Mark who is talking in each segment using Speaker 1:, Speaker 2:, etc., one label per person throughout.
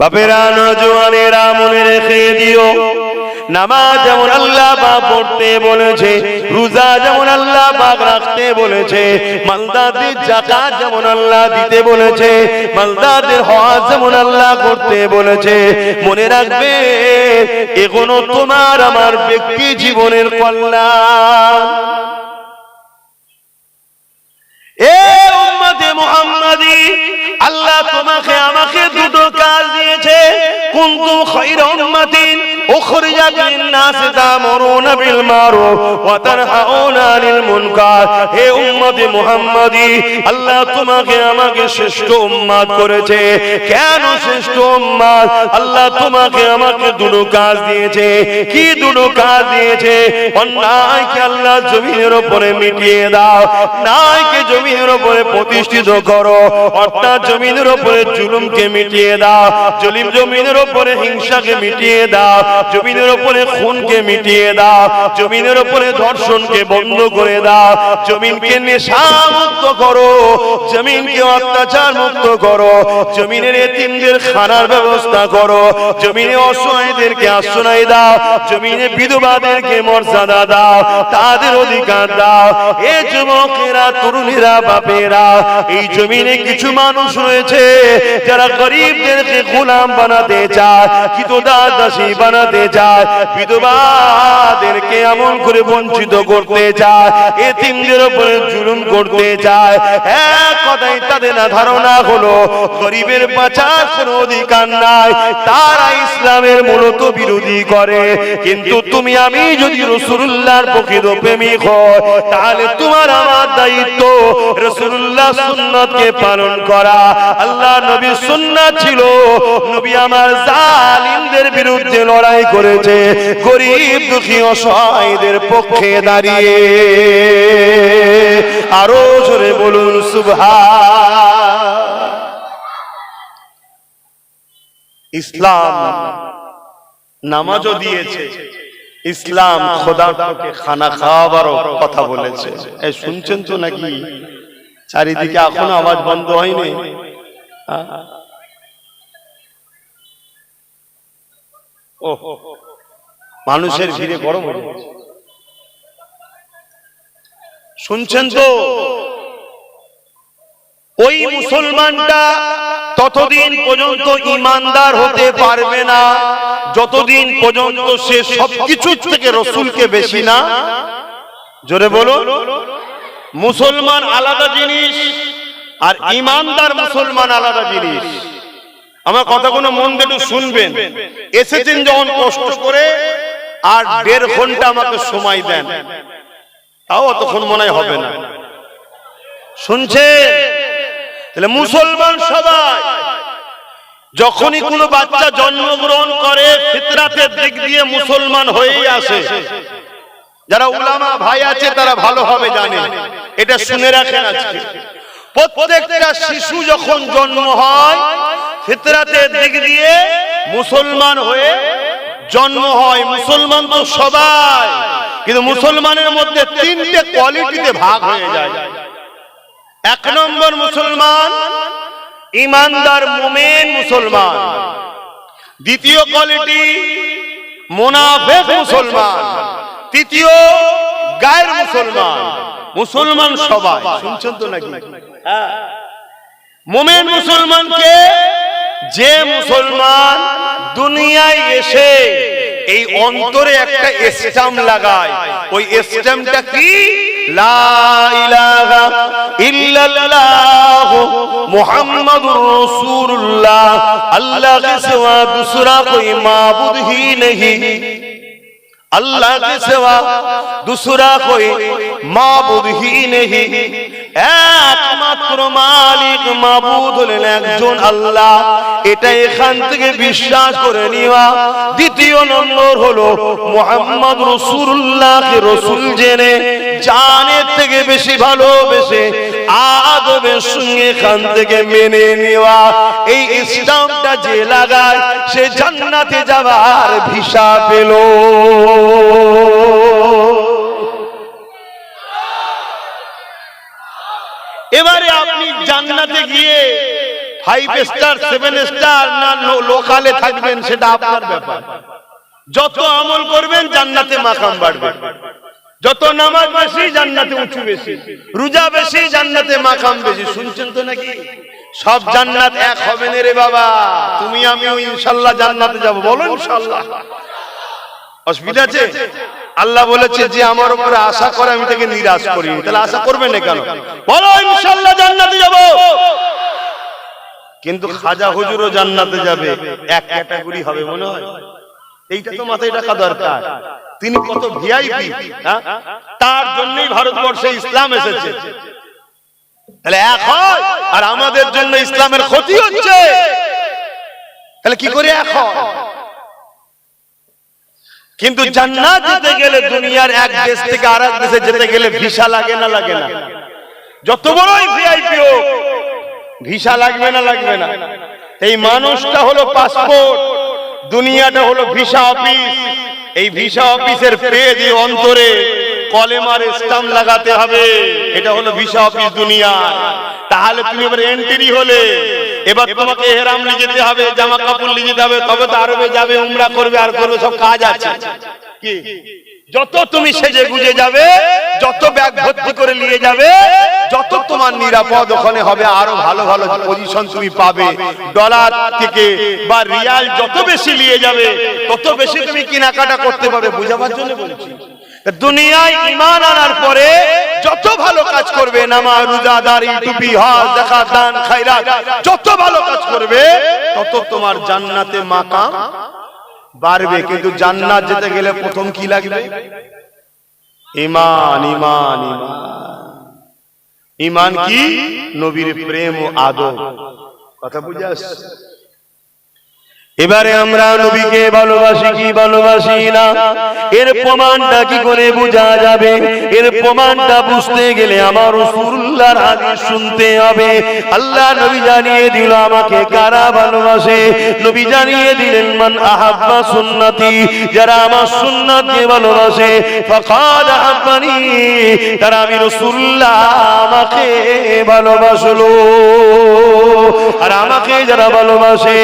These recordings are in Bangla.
Speaker 1: বাপেরা নওজওয়ানেরা মনে রেখে দিও, নামাজ যেমন আল্লাহ পাক পড়তে বলেছে, রোজা যেমন আল্লাহ পাক রাখতে বলেছে, মালদারদের যাকাত যেমন আল্লাহ দিতে বলেছে, মালদারদের হজ যেমন আল্লাহ করতে বলেছে, মনে রাখবে এগুলো তোমার আমার ব্যক্তি জীবনের কল্যাণ। এ উম্মতে মুহাম্মাদি, আল্লাহ তোমাকে আমাকে দুটো কাজ দিয়েছে। কুনতুম খায়রা উম্মাতিন উখরিজাত লিন-নাস তা'মুরুনা বিল মারুফ ওয়া তানহাউনা আনিল মুনকার। হে উম্মতে মুহাম্মাদি, আল্লাহ তোমাকে আমাকে শ্রেষ্ঠ উম্মত করেছে। কেন শ্রেষ্ঠ উম্মত? আল্লাহ তোমাকে আমাকে দুটো কাজ দিয়েছে। কি দুটো কাজ দিয়েছে? অন্যায়কে আল্লাহ জমিনের উপরে মিটিয়ে দাও, ন্যায়কে জমিনের উপরে প্রতিষ্ঠিত করো, অর্থাৎ জমিনের উপরে জুলুমকে মিটিয়ে দাও, জমিনের উপরে হিংসাকে মিটিয়ে দাও, জমিনের উপরে খুনকে মিটিয়ে দাও, জমিনের উপরে ধর্ষণকে বন্ধ করে দাও, জমিনকে নেশা মুক্ত করো, জমিনকে অত্যাচার মুক্ত করো, জমিনের এতিমদের খানার ব্যবস্থা করো, জমিনে অসহায়দেরকে আশ্রয় দাও, জমিনে বিধবাদেরকে মর্যাদা দাও, তাদের অধিকার দাও। এ যুবকেরা, তরুণীরা, বাপেরা, এই জমিনে কিছু মানুষ রয়েছে যারা গরিবদেরকে গোলাম বানাতে চায়, কিতদাস দাসী বানাতে চায়, বিধবাদেরকে এমন করে বঞ্চিত করতে চায়, এতিমদের উপরে জুলুম করতে চায়। এক কথায় তাদের ধারণা হলো গরিবের বাঁচার কোনো অধিকার নাই, তারা ইসলামের মূলত বিরোধী করে। কিন্তু তুমি আমি যদি রাসূলুল্লাহর প্রকৃত প্রেমিক হই, তাহলে তোমার আমার দায়িত্ব রাসূলুল্লাহ সুন্নাতকে পালন করা। আল্লাহ নবীর সুন্নাত ছিল, নবী আমার জালিমদের বিরুদ্ধে লড়াই করেছে, গরিব দুঃখী অসহায়দের পক্ষে দাঁড়িয়ে। আরো জোরে বলুন সুবহান। ইসলাম নামাজও দিয়েছে, ইসলাম খোদাকে খানা খাওয়াবারও কথা বলেছে। এই শুনছেন তো নাকি? চারিদিকে এখনো আওয়াজ বন্ধ হয়নি? ও মানুষের ভিড়ে গরম হয়ে গেছে। শুনছেন তো? ওই মুসলমানটা ততদিন পর্যন্ত ইমানদার হতে পারবে না যতদিন পর্যন্ত সে সবকিছু থেকে রসুলকে বেশি না। জোরে বলো। মুসলমান আলাদা জিনিস আর ইমানদার মুসলমান আলাদা জিনিস। আমার কথাগুলো মন দিয়ে একটু শুনবেন। এসেছেন যখন কষ্ট করে, আর 1.5 ঘন্টা আমাকে সময় দেন, তাও অতক্ষণ মনে হবে না। শুনছেন? তাহলে মুসলমান সবাই যখনই কোনো বাচ্চা জন্মগ্রহণ করে ফিতরাতের দিক দিয়ে মুসলমান হয়েই আসে। যারা উলামা ভাই আছে তারা ভালোভাবে জানে, এটা শুনে রাখেন। আজকে প্রত্যেকটা শিশু যখন জন্ম হয় ফিতরাতের দিক দিয়ে মুসলমান হয়ে জন্ম হয়। মুসলমান তো সবাই, কিন্তু মুসলমানের মধ্যে 3টে কোয়ালিটিতে ভাগ হয়ে যায়। 1 নম্বর মুসলমান ইমানদার মুমিন মুসলমান। দ্বিতীয় কোয়ালিটি মুনাফিক মুসলমান। তৃতীয় গায়র মুসলমান। মুসলমান সবাই, শুনছেন তো নাকি? মুমিন মুসলমানকে যে মুসলমান দুনিয়ায় এসে এই অন্তরে একটা স্ট্যাম্প লাগায়, ওই স্ট্যাম্পটা কি? লা ইলাহা ইল্লাল্লাহ মুহাম্মাদুর রাসূলুল্লাহ, अल्लाह के सिवा दूसरा कोई माबूद ही नहीं, अल्लाह के सिवा दूसरा कोई माबूद ही नहीं। একমাত্র মালিক মাবুদ হলেন একজন আল্লাহ, এটা এখান থেকে বিশ্বাস করে নিওয়া। দ্বিতীয় নম্বর হলো মুহাম্মদ রাসূলুল্লাহকে রাসূল জেনে জানের থেকে বেশি ভালোবেসে আদবের সঙ্গে এখান থেকে মেনে নেওয়া। এই ইসলামটা যে লাগায় সে জান্নাতে যাবার ভিসা পেল। এবারে আপনি জান্নাতে গিয়ে ফাইভ স্টার 7 স্টার না লোকালে থাকবেন সেটা আপনার ব্যাপার। যত আমল করবেন জান্নাতে মাকাম বাড়বে, যত নামাজ বেশি জান্নাতে উঁচু বেশি, রোজা বেশি জান্নাতে মাকাম বেশি। শুনছেন তো নাকি? সব জান্নাত এক হবে না রে বাবা। তুমি আমিও ইনশাআল্লাহ জান্নাতে যাব, বলো ইনশাআল্লাহ। অসুবিধা আছে? আল্লাহ বলেছে যে আমার উপরে আশা করে আমি তাকে নিরাশ করি, তাহলে আশা করবে না কেন? বলো ইনশাআল্লাহ জান্নাতে যাব। কিন্তু খাজা হুজুরও জান্নাতে যাবে, এক ক্যাটাগরি হবে মনে হয়। এইটা তো মাথায় রাখা দরকার। তিনি কত ভিআইপি, তার জন্যই ভারতবর্ষে ইসলাম এসেছে। তাহলে এক হয়, আর আমাদের জন্য ইসলামের ক্ষতি হচ্ছে, তাহলে কি করে এক হয়? কিন্তু জান্নাত যেতে গেলে দুনিয়ার এক দেশ থেকে আরেক দেশে যেতে গেলে ভিসা লাগে না লাগে না? যত বড়ই ভিআইপি হোক ভিসা লাগবে না লাগবে না? এই মানুষটা হলো পাসপোর্ট, দুনিয়াটা হলো ভিসা অফিস। এই ভিসা অফিসের পেজ অন্তরে কলেমার স্টাম্প লাগাতে হবে, এটা হলো ভিসা অফিস দুনিয়া। তাহলে তুমি এবার এন্ট্রি হলে, এবার তোমাকে ইহরাম নিয়ে যেতে হবে, জামা কাপড় নিয়ে যেতে হবে, তবে তো আরবে যাবে, উমরা করবে, আর করবে, সব কাজ আছে। কি যত তুমি সেজে গুজে যাবে, যত ব্যাগ ভর্তি করে নিয়ে যাবে, যত তোমার নিরাপদ ওখানে হবে, আরো ভালো ভালো পজিশন তুমি পাবে। ডলার থেকে বা রিয়াল যত বেশি নিয়ে যাবে, তত বেশি তুমি কেনাকাটা করতে পারবে। বুঝাবার জন্য বলছি, দুনিয়ায় ঈমান আনার পরে যত ভালো কাজ করবে, নামাজ, রোজা, দাড়ি, টুপি, হজ, যাকাত, দান, খায়রাত, যত ভালো কাজ করবে তত তোমার জান্নাতে মাকাম বাড়বে। কিন্তু জান্নাত যেতে গেলে প্রথম কি লাগবে? ঈমান। ঈমান ঈমান ঈমান কি? নবীর প্রেম ও আদব। কথা বুঝে আসছে? এবারে আমরা নবীকে ভালোবাসি কি ভালোবাসি না, এর প্রমাণটা কি করে বোঝা যাবে? এর প্রমাণটা বুঝতে গেলে আমার রাসূলুল্লাহর হাদিস শুনতে হবে। আল্লাহ নবী জানিয়ে দিল আমাকে কারা ভালোবাসে। নবী জানিয়ে দিলেন মান আহাব্বা সুন্নতি, যারা আমার সুন্নাতকে ভালোবাসে, ফাকাদ আহাব্বানি, তারা আমি রাসূলুল্লাহ আমাকে ভালোবাসলো। আর আমাকে যারা ভালোবাসে,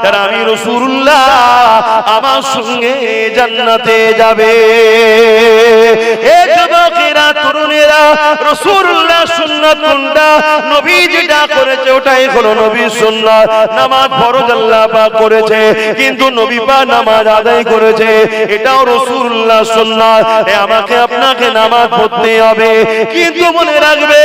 Speaker 1: তারা আমি রাসূলুল্লাহ আমার সঙ্গে জান্নাতে যাবে। এ যুবকেরা, তরুণেরা, রাসূলুল্লাহ সুন্নাত কোনটা? নবী যেটা করেছে ওটাই হলো নবীর সুন্নাত। নামাজ ফরজ আল্লাহ পাক করেছে, কিন্তু নবী পাক নামাজ আদায় করেছে, এটাও রাসূলুল্লাহ সুন্নাত। আমাকে আপনাকে নামাজ পড়তে হবে, কিন্তু মনে রাখবে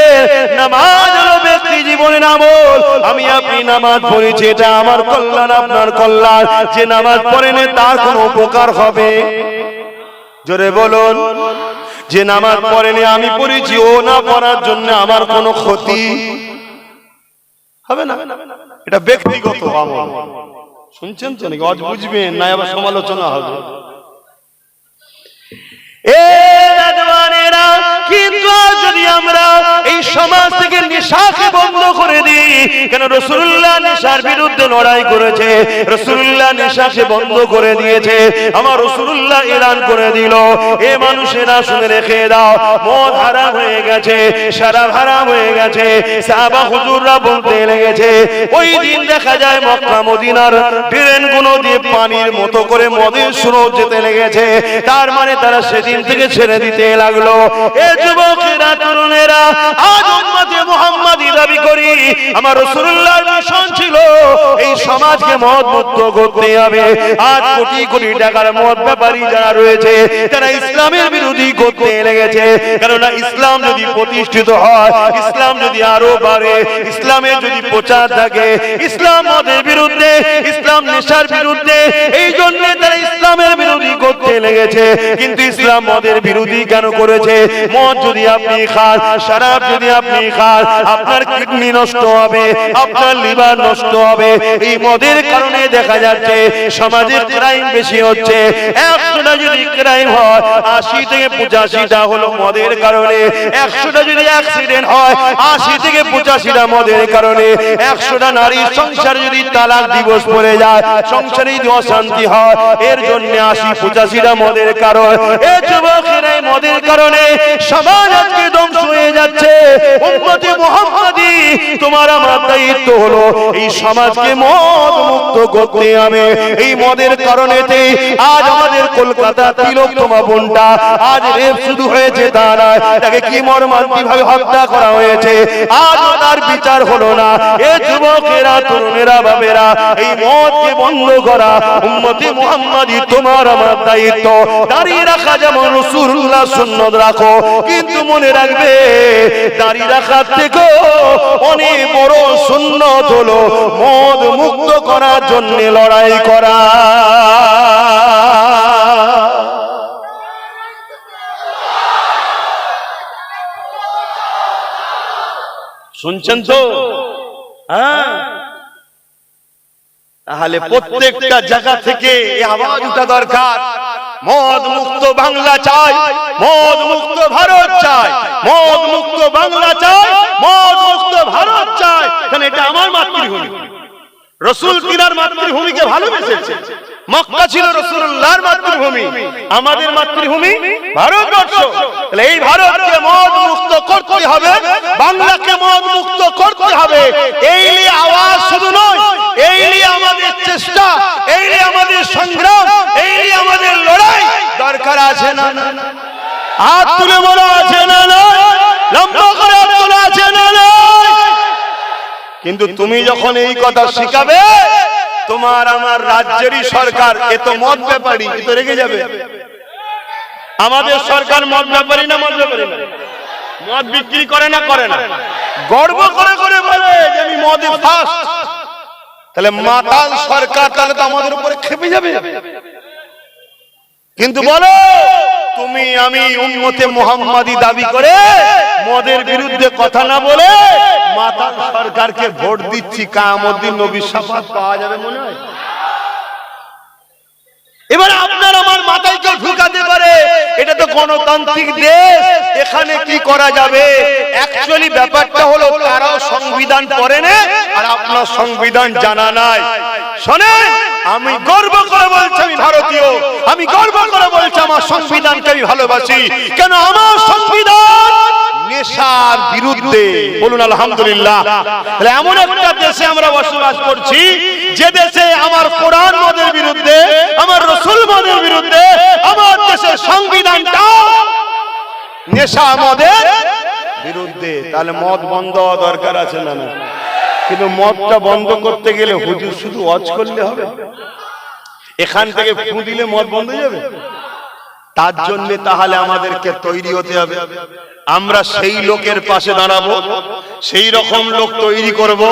Speaker 1: নামাজ হলো ব্যক্তি জীবনের আমল। আমি আপনি নামাজ পড়েছি, এটা আমার কল্যাণ, আপনার কল্যাণ। যে নামাজ পড়েনি তার কোনো উপকার হবে? জোরে বলুন। যে নামাজ পড়েনি আমি পড়েছি, ও না পড়ার জন্য আমার কোনো ক্ষতি হবে না। এটা ব্যক্তিগত আমল। শুনছেন তো নাকি? আজ বুঝবেন না, আবার সমালোচনা হবে। কিন্তু যদি আমরা এই সমাজ থেকে নেশাকে বন্ধ করে দিই, কেন রাসূলুল্লাহ নেশার বিরুদ্ধে লড়াই করেছে, রাসূলুল্লাহ নেশাকে বন্ধ করে দিয়েছে। আমার রাসূলুল্লাহ এলান করে দিল, এ মানুষেরা শুনে রেখে দাও, মদ হারাম হয়ে গেছে, শরাব হারাম হয়ে গেছে। সাহাবা হুজুররা বলতে লেগেছে, ওই দিন দেখা যায় মক্কা মদিনার ড্রেনগুলো দিয়ে পানির মতো করে মদের স্রোত যেতে লেগেছে। তার মানে তারা সেদিন থেকে ছেড়ে দিতে লাগলো। এ যুবকেরা, তরুণেরা, আজ উম্মতে মুহাম্মাদি দাবি করি, আমার রাসূলুল্লাহর মিশন ছিল এই সমাজকে মদ মুক্ত করতে হবে। আজ কোটি কোটি টাকার মদ ব্যাপারী যারা রয়েছে, তারা ইসলামের বিরোধী করতে লেগেছে। কেননা ইসলাম যদি প্রতিষ্ঠিত হয়, ইসলাম যদি আরো বাড়ে, ইসলামের যদি প্রচার থাকে, ইসলাম মদের বিরুদ্ধে, ইসলাম নেশার বিরুদ্ধে, এই জন্য তারা ইসলামের বিরোধী করতে লেগেছে। কিন্তু ইসলাম মদের বিরোধী কেন করেছে? মদ যদি আপনি খান, শরাব যদি আপনি খান, আপনার কিডনি নষ্ট হবে, আপনার লিভার নষ্ট হবে। এই মদের কারণে দেখা যাচ্ছে সমাজের ক্রাইম বেশি হচ্ছে। 100টা যদি ক্রাইম হয়, 80 থেকে 85টা হলো মদের কারণে। 100টা যদি অ্যাক্সিডেন্ট হয়, 80 থেকে 85টা মদের কারণে। 100টা নারীর সংসার যদি তালাক দিবস পড়ে যায়, সংসারে যদি অশান্তি হয়, এর জন্য 80-85 সন্ত্রাসীরা মদের কারণ, এ যুবকেরা মদের কারণে সমাজ আজকে ধ্বংস হয়ে যাচ্ছে। উম্মতে মুহাম্মাদি তোমার আমার দায়িত্ব হলো এই সমাজকে মদ মুক্ত করতে হবে। এই মদের কারণেতে আজ আমাদের কলকাতা তিলোত্তমা বোনটা আজ রেপ শুরু হয়েছে তা নয়, তাকে কি মর্মান্তিকভাবে হত্যা করা হয়েছে, আজ তার বিচার হলো না। এ যুবকেরা তরুণেরা বাবেরা এই মদকে বন্ধ করা উম্মতে মুহাম্মাদি তোমার আমার দায়িত্ব। দাঁড়িয়ে রাখা যেমন রাসূলুল্লাহ সুন্নাত রাখো, কিন্তু মনে রাখবে দাঁড়িয়ে রাখার থেকেও অনেক বড় সুন্নাত হলো মদ মুক্ত করার জন্য লড়াই করা। শুনছেন তো? হ্যাঁ, তাহলে প্রত্যেকটা জায়গা থেকে এই আওয়াজ ওঠা দরকার। মদ মুক্ত বাংলা চাই, মদ মুক্ত ভারত চাই, মদ মুক্ত বাংলা চাই, মদ মুক্ত ভারত চাই। কারণ এটা আমার মাতৃভূমি, রাসূল কিনার মাতৃভূমিকে ভালোবেসেছে। মক্কা ছিল রাসূলুল্লাহর মাতৃভূমি, আমাদের মাতৃভূমি ভারতবর্ষ। তাহলে এই ভারতকে মদ মুক্ত করতে হবে, বাংলাকে মদ মুক্ত করতে হবে। এই নিয়ে আওয়াজ শুধু নয়, এই নিয়ে আমাদের চেষ্টা, এই নিয়ে আমাদের সংগ্রাম, এই নিয়ে আমাদের লড়াই দরকার আছে না? হাত তুলে বলা আছে না? লম্বা করে হাত তোলা আছে না? কিন্তু তুমি যখন এই কথা শিখাবে, তোমার আমার রাজ্যেরই সরকার এ তো মদ ব্যাপারী, এ তো রেগে যাবে। আমাদের সরকার মদ ব্যাপারী না? মদ ব্যাপারী না? মদ বিক্রি করে না? করে না? গর্ব করে করে বলে যে আমি মদে ফার্স্ট। তাহলে মাতাল সরকার, তাহলে তো আমাদের উপরে খেপে যাবে। কিন্তু বলো তুমি আমি উম্মতে মুহাম্মাদি দাবি করে মদের বিরুদ্ধে কথা না বলে মাতাল সরকারকে ভোট দিচ্ছি, কিয়ামত দিন নবীর শাফাত পাওয়া যাবে মনে হয়? এবার আপনার আমার মাথায় কেউ ঢুকাতে পারে এটা তো গণতান্ত্রিক দেশ, এখানে কি করা যাবে? অ্যাকচুয়ালি ব্যাপারটা হলো তারাও সংবিধান পড়ে না আর আপনার সংবিধান জানা নাই। শোনেন, আমি গর্ব করে বলছি আমি ভারতীয়, আমি গর্ব করে বলছি আমার সংবিধানকে আমি ভালোবাসি। কেন? আমার সংবিধান নেশার বিরুদ্ধে। বলুন আলহামদুলিল্লাহ। তাহলে এমন একটা দেশে আমরা বসবাস করছি যে দেশে আমার কোরআন মদের বিরুদ্ধে, আমার রাসূল মদের বিরুদ্ধে, আমার দেশের সংবিধানটা নেশা মদের বিরুদ্ধে। তাহলে মদ বন্ধ হওয়া দরকার আছে না? না। কিন্তু মদটা বন্ধ করতে গেলে হুজুর শুধু ওয়াজ করলে হবে? এখান থেকে ফু দিলে মদ বন্ধ হয়ে যাবে? তার জন্য তাহলে আমাদেরকে তৈরি হতে হবে। আমরা সেই লোকের পাশে দাঁড়াবো, সেই রকম লোক তৈরি করব,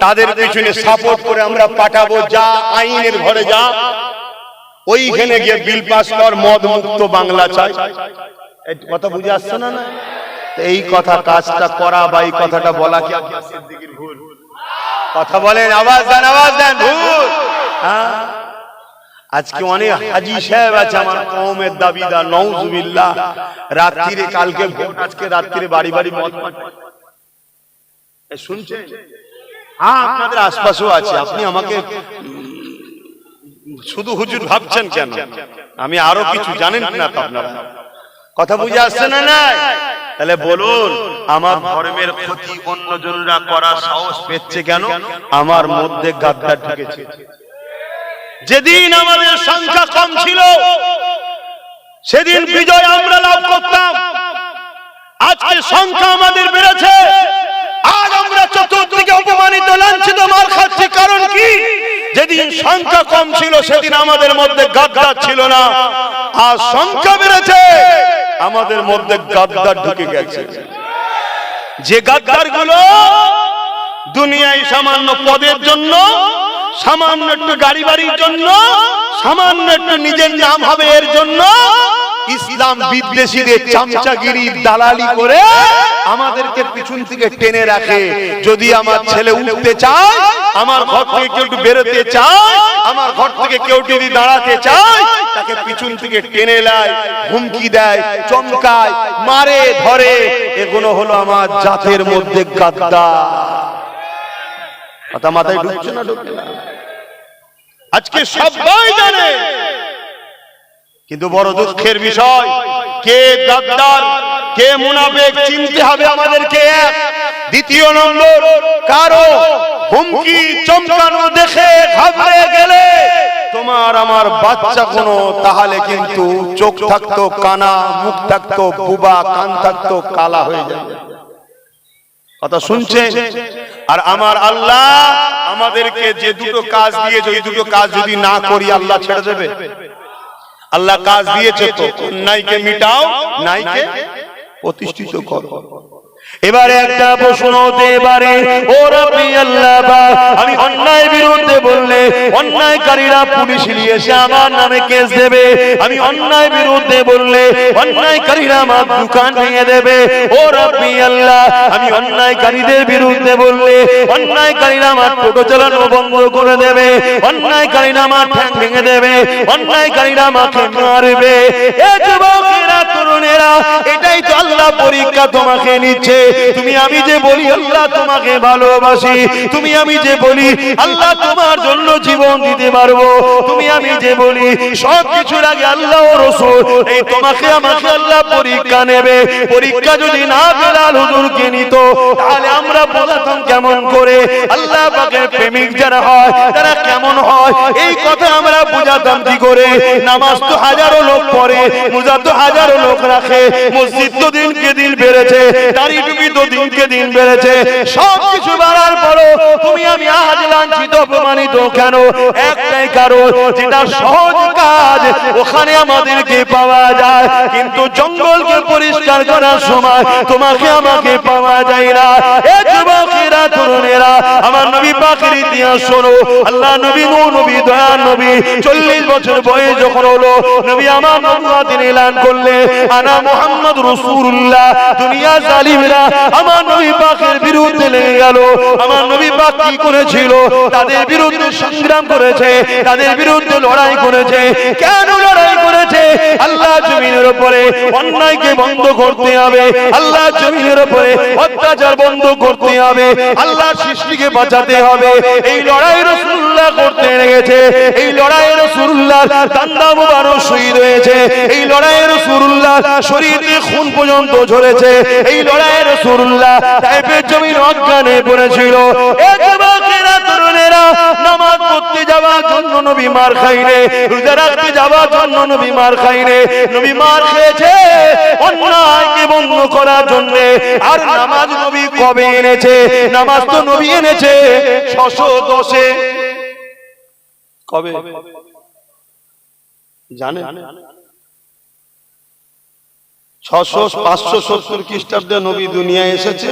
Speaker 1: তাদের পিছনে সাপোর্ট করে আমরা পাঠাবো। যা আইনের ঘরে যা, ওইখানে গিয়ে বিল পাস কর, মদ মুক্ত বাংলা চাই। কথা বুঝে আসছে না? না এই কথা কাজটা করা বা এই কথাটা বলা কি সিদ্দিকীর ভুল? কথা বলেন, আওয়াজ দেন, আওয়াজ দেন। ভুল? হ্যাঁ, আজকে অনেক হাজী সাহেব আছে আমার কওমের দাবিদার, নাউজুবিল্লাহ। রাত্রিরে কালকে ভোট, আজকে রাত্রিরে বাড়ি বাড়ি মদ শুনছেন? হ্যাঁ, আপনাদের আশপাশেও আছে। আপনি আমাকে শুধু হুজুর ভাবছেন কেন? আমি আরো কিছু জানেন না তো আপনারা? কথা বুঝে আসছে না? না তাহলে বলুন, আমার ধর্মের ক্ষতি অন্যজনরা করার সাহস পেচ্ছে কেন? আমার মধ্যে গাদ্দার ঢুকেছে। যেদিন আমাদের সংখ্যা কম ছিল সেদিন বিজয় আমরা লাভ করতাম। আজকে সংখ্যা আমাদের বেড়েছে, আজ আমরা চতুর্দিকে অপমানিত, লাঞ্ছিত, মার খাচ্ছি। কারণ কি? যেদিন সংখ্যা কম ছিল সেদিন আমাদের মধ্যে গাদ্দার ছিল না, আর সংখ্যা বেড়েছে আমাদের মধ্যে গাদ্দার ঢুকে গেছে। যে গাদ্দার গুলো দুনিয়ায় সামান্য পদের জন্য, সামান্য একটু গাড়ি বাড়ির জন্য, সামান্য একটু নিজের নাম হবে এর জন্য ইসলাম বিদ্বেষীদের চামচাগিরি দালালি করে আমাদেরকে পিছন থেকে টেনে রাখে। যদি আমার ছেলে উঠতে চায়, আমার ঘর থেকে কেউ একটু বেরোতে চায়, আমার ঘর থেকে কেউ যদি দাঁড়াতে চায়, তাকে পিছন থেকে টেনে নেয়, হুমকি দেয়, চমকায়, মারে, ধরে। এগুলো হলো আমার জাতের মধ্যে গাদ্দার। কথা মাথায় ঢুকছে না? ঢুকছে না? আজকে সবাই জানে কিন্তু বড় দুঃখের বিষয়, কে গাদ্দার কে মুনাফিক চিনতে হবে আমাদেরকে। এক, দ্বিতীয় নম্বর, কারো হুমকি চমকানো দেখে ঘাবড়ে গেলে তোমার আমার বাচ্চা কোনো, তাহলে কিন্তু চোখ থাকতো কানা, মুখ থাকতো বুবা, কান থাকতো কালা হয়ে যাবে। কথা শুনছেন? আর আমার আল্লাহ আমাদেরকে যে দুটো কাজ দিয়েছে, ওই দুটো কাজ যদি না করি আল্লাহ ছেড়ে দেবে? আল্লাহ কাজ দিয়েছে তো, অন্যায়কে মিটাও, ন্যায়কে প্রতিষ্ঠিত করো। এবারে একটা প্রশ্ন হতে পারে, ও রব্বি আল্লাহ, আমি অন্যায় বিরুদ্ধে বললে অন্যায়কারীরা পুলিশ নিয়ে এসে আমার নামে কেস দেবে, আমি অন্যায় বিরুদ্ধে বললে অন্যায়কারীরা আমার দোকান ভেঙে দেবে। ও রব্বি আল্লাহ, আমি অন্যায়কারীদের বিরুদ্ধে বললে অন্যায়কারীরা আমার টোটো চালানো বন্ধ করে দেবে, অন্যায়কারীরা আমার ঠ্যাং ভেঙে দেবে, অন্যায়কারীরা আমাকে মারবে। এ যুবকেরা, তরুণেরা, এটাই তো আল্লাহ পরীক্ষা তোমাকে নিচ্ছে। তুমি আমি যে বলি আল্লাহ তোমাকে ভালোবাসি, তুমি আমি যে বলি আল্লাহ তোমার জন্য জীবন দিতে পারবো, তুমি আমি যে বলি সব কিছুর আগে আল্লাহ ও রাসূল, এই তোমাকে আমাকে আল্লাহ পরীক্ষা নেবে। পরীক্ষা যদি না বেলাল হুজুরকে নিত, তাহলে আমরা বোঝাতাম কেমন করে আল্লাহ পাকের প্রেমিক যারা হয় তারা কেমন হয়, এই কথা আমরা বোঝাতাম কি করে। নামাজ তো হাজারো লোক পড়ে, রোজা তো হাজারো লোক রাখে, মসজিদ তো দিনকে দিন বেড়েছে, দাড়ি টুপি তো দিনকে দিন বেড়েছে, সব কিছু বাড়ার পরও তুমি আমি আজ লাঞ্ছিত অপমানিত কেন? একটাই কারণ, যেটা সহজ কাজ ওখানে আমাদেরকে পাওয়া যায়, কিন্তু জঙ্গলকে পরিষ্কার করার সময় তোমাকে আমাকে পাওয়া যায় না। এ যুবকেরা, তরুণেরা, আমার নবী পাকের ইতিহাস শোনো। আল্লাহ নবী, নবী দয়ার নবী, 40 বছর বয়স যখন হলো, নবী আমার নবুয়তের এলান করলে, আনা মুহাম্মদ রাসূলুল্লাহ। দুনিয়া জালিমরা আমার নবী পাকের বিরুদ্ধে লেগে গেল। আমার নবী পাক কি করেছিল? তাদের বিরুদ্ধে সংগ্রাম করেছে, তাদের বিরুদ্ধে লড়াই করেছে। কেন লড়াই করেছে? আল্লাহ জমিনের উপরে অন্যায়কে বন্ধ করতে হবে, আল্লাহ জমিনের উপরে অত্যাচার বন্ধ করতে হবে, আল্লাহ সৃষ্টিকে বাঁচাতে হবে। এই লড়াই রাসূলুল্লাহ করতে লেগেছে। এই লড়াই রাসূলুল্লাহ দান্দা মুবারক শহীদ হয়েছে, এই লড়াই রাসূলুল্লাহ শরীরে খুন পর্যন্ত ঝরেছে, এই লড়াই রাসূলুল্লাহ তায়েফের জমিন অজ্ঞানে পড়েছিল। এ যুবকেরা, তরুণেরা, নামাজ পড়তে যাওয়ার জন্য নবী মার খাইনে, রোজা রাখতে যাওয়ার জন্য নবী মার খাইনে, নবী মার খেয়েছে অন্যায়কে বন্ধ করার জন্য। আর নামাজ নবী কবে এনেছে? নামাজ তো নবী এনেছে 610-এ। কবে জানেন? 570 খ্রিস্টাব্দে নবী দুনিয়ায় এসেছে।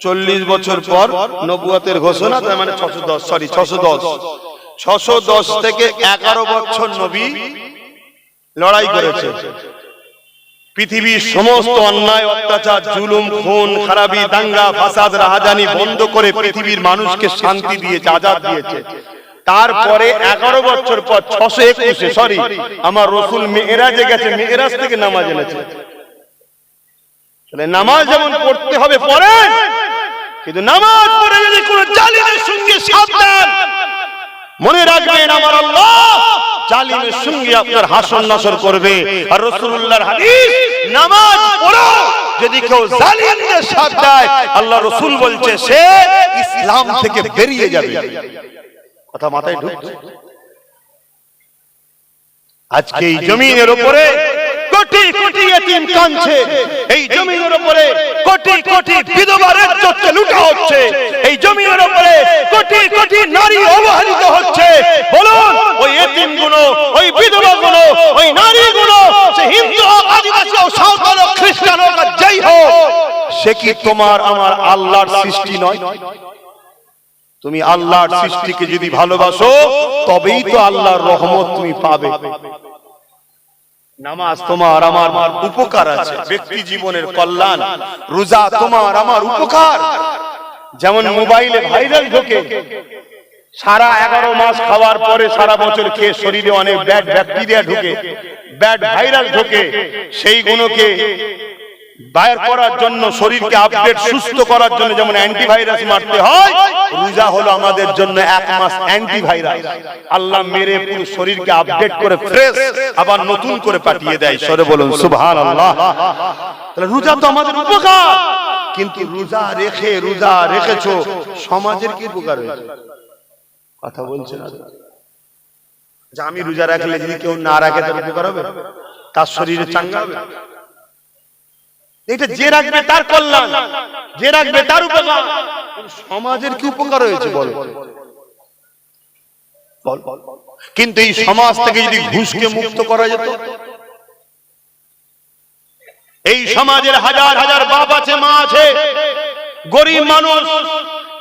Speaker 1: 40 বছর পর নবুয়তের ঘোষণা, তার মানে 610 থেকে 11 বছর নবী লড়াই করেছে। পৃথিবীর সমস্ত অন্যায়, অত্যাচার, জুলুম, খুন, খারাপি, দাঙ্গা, ফাসাদ, রাহাজানি বন্ধ করে পৃথিবীর মানুষকে শান্তি দিয়েছে, আজাদ দিয়েছে। তারপরে 11 বছর পর 621-এ আমার রাসূল মেরাজে গেছে, মেরাজ থেকে নামাজ এনেছে। তাহলে নামাজ যেমন পড়তে হবে পড়েন, কিন্তু নামাজ পড়ে যদি কোন জালিমের সঙ্গে সাবধান, মনে রাখবেন আমার আল্লাহ জালিমের সঙ্গে আপনার হাসর নাসর করবে। আর রাসূলুল্লাহর হাদিস, নামাজ পড়ো, যদি কেউ জালিমদের সাথ দেয় আল্লাহ রাসূল বলছে সে ইসলাম থেকে বেরিয়ে যাবে। কথা মাথায় ঢুকছে? আজকে এই জমিনের উপরে কোটি কোটি ইতিম কাঁদছে, এই জমিনের উপরে কোটি কোটি বিধবার ইজ্জতকে লুটা হচ্ছে, এই জমিনের উপরে কোটি কোটি নারী অবহেলিত হচ্ছে। বলুন, ওই ইতিমগুলো, ওই বিধবাগুলো, ওই নারীগুলো, সে হিন্দু হোক, আদিবাসী হোক, সাঁওতাল হোক, খ্রিস্টান হোক, আর যাই হোক, সে কি তোমার আমার আল্লাহর সৃষ্টি নয়? তুমি আল্লাহর সৃষ্টিকে যদি ভালোবাসো তবেই তো আল্লাহর রহমত তুমি পাবে। নামাজ তোমার আমার উপকার আছে, ব্যক্তি জীবনের কল্যাণ। রোজা তোমার আমার উপকার। যেমন মোবাইলে ভাইরাল ঢোকে, সারা 11 মাস খাওয়ার পরে সারা বছর খেয়ে শরীরে অনেক ব্যাড ব্যাকটেরিয়া ঢোকে, ব্যাড ভাইরাস ঢোকে, সেইগুলোকে বাইর করার জন্য, শরীরকে আপডেট সুস্থ করার জন্য যেমন অ্যান্টিভাইরাস মারতে হয়, রোজা হলো আমাদের জন্য 1 মাস অ্যান্টিভাইরাস। আল্লাহ মেরে পুরো শরীরকে আপডেট করে ফ্রেশ আবার নতুন করে পাঠিয়ে দেয়। সরে বলুন সুবহানাল্লাহ। তাহলে রোজা তো আমাদের উপকার, কিন্তু রোজা রেখেছো সমাজের কি উপকার হয়েছে? কথা বলছেন না। আমি রোজা রাখলে যদি কেউ না রাখে তার উপকার হবে? তার শরীরে চাঙ্গা হবে? এটা যে রাখবে তার কল্যাণ, যে রাখবে তার উপকার। সমাজের কি উপকার হয়েছে বল? কিন্তু এই সমাজ থেকে যদি ঘুষকে মুক্ত করা যেত, এই সমাজের হাজার হাজার বাপ আছে, মা আছে, গরিব মানুষ,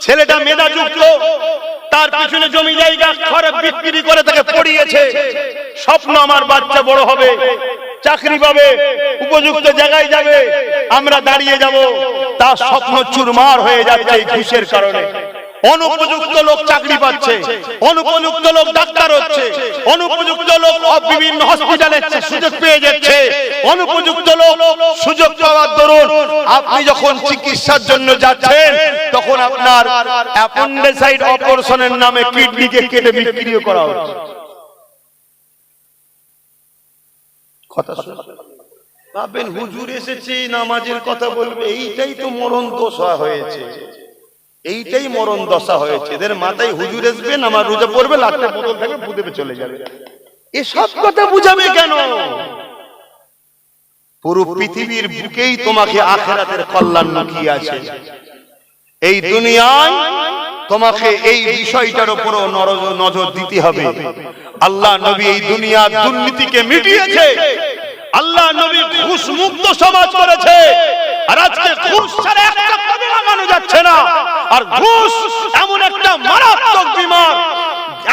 Speaker 1: ছেলেটা মেধাযুক্ত, তার পিছনে জমি জায়গা ঘরে বিক্রি করে তাকে পড়িয়েছে, স্বপ্ন আমার বাচ্চা বড় হবে, চাকরি পাবে, উপযুক্ত জায়গায় যাবে, আমরা দাঁড়িয়ে যাব, তার স্বপ্ন চুরমার হয়ে যাচ্ছে এই ঘুষের কারণে। অনুপযুক্ত লোক চাকরি পাচ্ছে, অনুপযুক্ত লোক ডাক্তার হচ্ছে, অনুপযুক্ত লোক বিভিন্ন হসপিটালে সুযোগ পেয়ে যাচ্ছে, অনুপযুক্ত লোক সুযোগ পাওয়ার দরুন আপনি যখন চিকিৎসার জন্য যাচ্ছেন তখন আপনার অ্যাপেন্ডিসাইড অপারেশনের নামে কিডনিকে কেটে বিক্রি করা হচ্ছে। কথা ভাবেন, হুজুর এসেছে নামাজের কথা বলবে, এইটাই তো মরণ দশা হয়েছে, এইটাই মরণ দশা হয়েছে। এদের মাথায় হুজুর আসবে, নামাজ রোজা পড়বে, লাখটা বোতল থাকবে, বুঝে চলে যাবে। এসব কথা বুঝাবে কেন? পুরো পৃথিবীর বুকেই তোমাকে আখিরাতের কল্যাণ লুকিয়ে আছে। এই দুনিয়ায় তোমাকে এই বিষয়টার উপর নজর দিতে হবে। আল্লাহ নবী এই দুনিয়ার দুর্নীতিকে মিটিয়েছে, আল্লাহ নবী ঘুষ মুক্ত সমাজ করেছে। আর আজকে ঘুষ ছাড়া একটা পদে লাগানো যাচ্ছে না। আর ঘুষ এমন একটা মারাত্মক বিমার,